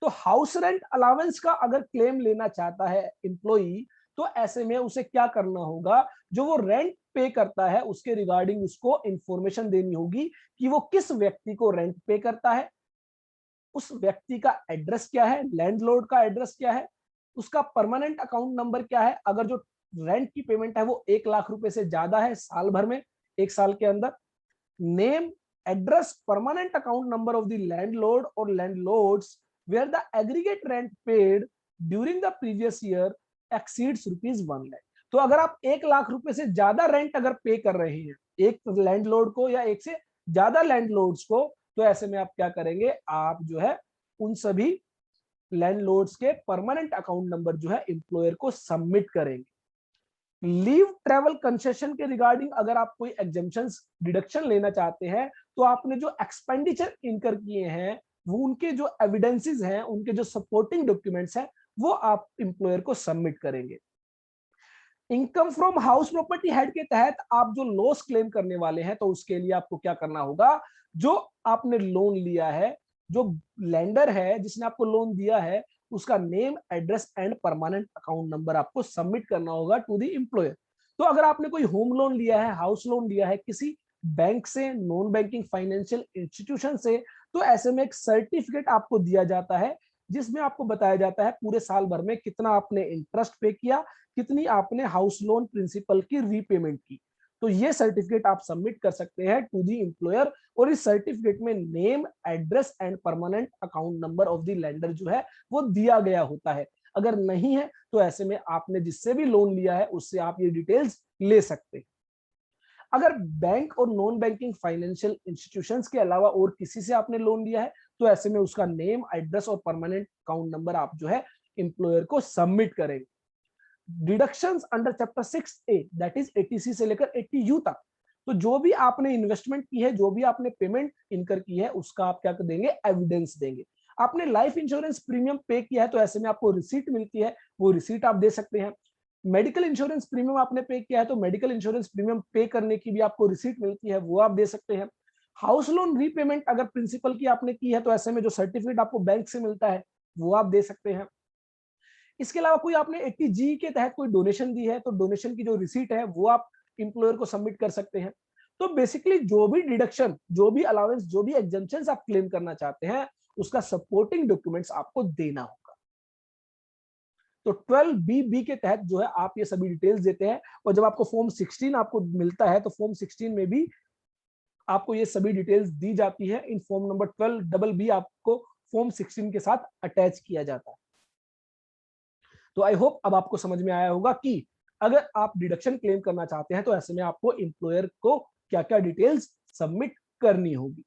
तो हाउस रेंट अलावेंस का अगर क्लेम लेना चाहता है एम्प्लॉई, तो ऐसे में उसे क्या करना होगा, जो वो रेंट पे करता है उसके रिगार्डिंग उसको इंफॉर्मेशन देनी होगी कि वो किस व्यक्ति को रेंट पे करता है, उस व्यक्ति का एड्रेस क्या है, लैंडलॉर्ड का एड्रेस क्या है, उसका परमानेंट अकाउंट नंबर क्या है, अगर जो रेंट की पेमेंट है वो 1 लाख रुपए से ज्यादा है साल भर में, 1 साल के अंदर, name, address, permanent account number of the landlord or landlords where the aggregate rent paid during the previous year exceeds ₹1 lakh। तो अगर आप 1 लाख रुपए से ज्यादा रेंट अगर पे कर रहे हैं एक लैंडलॉर्ड को या एक से ज्यादा लैंडलॉर्ड्स को, तो ऐसे में आप क्या करेंगे, आप जो है उन सभी लैंडलॉर्ड्स के परमानेंट अकाउंट नंबर जो है एम्प्लॉयर को सबमिट करेंगे। लीव ट्रैवल कंसेशन के रिगार्डिंग अगर आप कोई एग्जेम्पशंस, डिडक्शन लेना चाहते हैं, तो आपने जो एक्सपेंडिचर इनकर किए हैं वो उनके जो एविडेंसेस हैं, उनके जो सपोर्टिंग डॉक्यूमेंट्स हैं, वो आप एम्प्लॉयर को सबमिट करेंगे। Income from house property head के तहत आप जो लॉस क्लेम करने वाले हैं, तो उसके लिए आपको क्या करना होगा, जो आपने लोन लिया है, जो लेंडर है जिसने आपको लोन दिया है, उसका name, address and permanent account number आपको सबमिट करना होगा टू द एम्प्लॉयर। तो अगर आपने कोई होम लोन लिया है, हाउस लोन लिया है किसी बैंक से, नॉन बैंकिंग फाइनेंशियल इंस्टीट्यूशन से, तो ऐसे में एक सर्टिफिकेट आपको दिया जाता है जिसमें आपको बताया जाता है पूरे साल भर में कितना आपने इंटरेस्ट पे किया, कितनी आपने हाउस लोन प्रिंसिपल की रीपेमेंट की। तो ये सर्टिफिकेट आप सबमिट कर सकते हैं टू दी एम्प्लॉयर और इस सर्टिफिकेट में name, address and permanent account number of the lender जो है वो दिया गया होता है। अगर नहीं है तो ऐसे में आपने जिससे भी लोन लिया है उससे आप ये डिटेल्स ले सकते हैं। अगर बैंक और नॉन बैंकिंग फाइनेंशियल इंस्टीट्यूशंस के अलावा और किसी से आपने लोन लिया है, तो ऐसे में उसका नेम, एड्रेस और परमानेंट अकाउंट नंबर आप जो है एम्प्लॉयर को सबमिट करेंगे। Deductions under chapter 6A that is 80C से लेकर 80U तक, तो जो भी आपने इन्वेस्टमेंट की है, जो भी आपने पेमेंट इनकर की है, उसका आप क्या कर देंगे, एविडेंस देंगे। आपने लाइफ इंश्योरेंस प्रीमियम पे किया है तो ऐसे में आपको रिसीट मिलती है, वो रिसीट आप दे सकते हैं। मेडिकल इंश्योरेंस प्रीमियम आपने पे किया है तो मेडिकल इंश्योरेंस प्रीमियम पे करने की भी आपको रिसीट मिलती है, वो आप दे सकते हैं। हाउस लोन रीपेमेंट अगर प्रिंसिपल की आपने की है तो ऐसे में जो सर्टिफिकेट आपको बैंक से मिलता है वो आप दे सकते हैं। इसके अलावा कोई आपने 80G के तहत कोई डोनेशन दी है तो डोनेशन की जो रिसीट है वो आप इंप्लॉयर को सबमिट कर सकते हैं। तो बेसिकली जो भी डिडक्शन, जो भी अलाउंस, जो भी एग्जेम्पशंस आप क्लेम करना चाहते हैं, उसका सपोर्टिंग डॉक्यूमेंट्स आपको देना होगा। तो 12BB के तहत जो है आप ये सभी डिटेल्स देते हैं और जब आपको फॉर्म 16 आपको मिलता है तो फॉर्म 16 में भी आपको ये सभी डिटेल्स दी जाती है। इन फॉर्म नंबर 12BB आपको फॉर्म 16 के साथ अटैच किया जाता है। तो आई होप अब आपको समझ में आया होगा कि अगर आप डिडक्शन क्लेम करना चाहते हैं तो ऐसे में आपको एम्प्लॉयर को क्या क्या डिटेल्स सबमिट करनी होगी।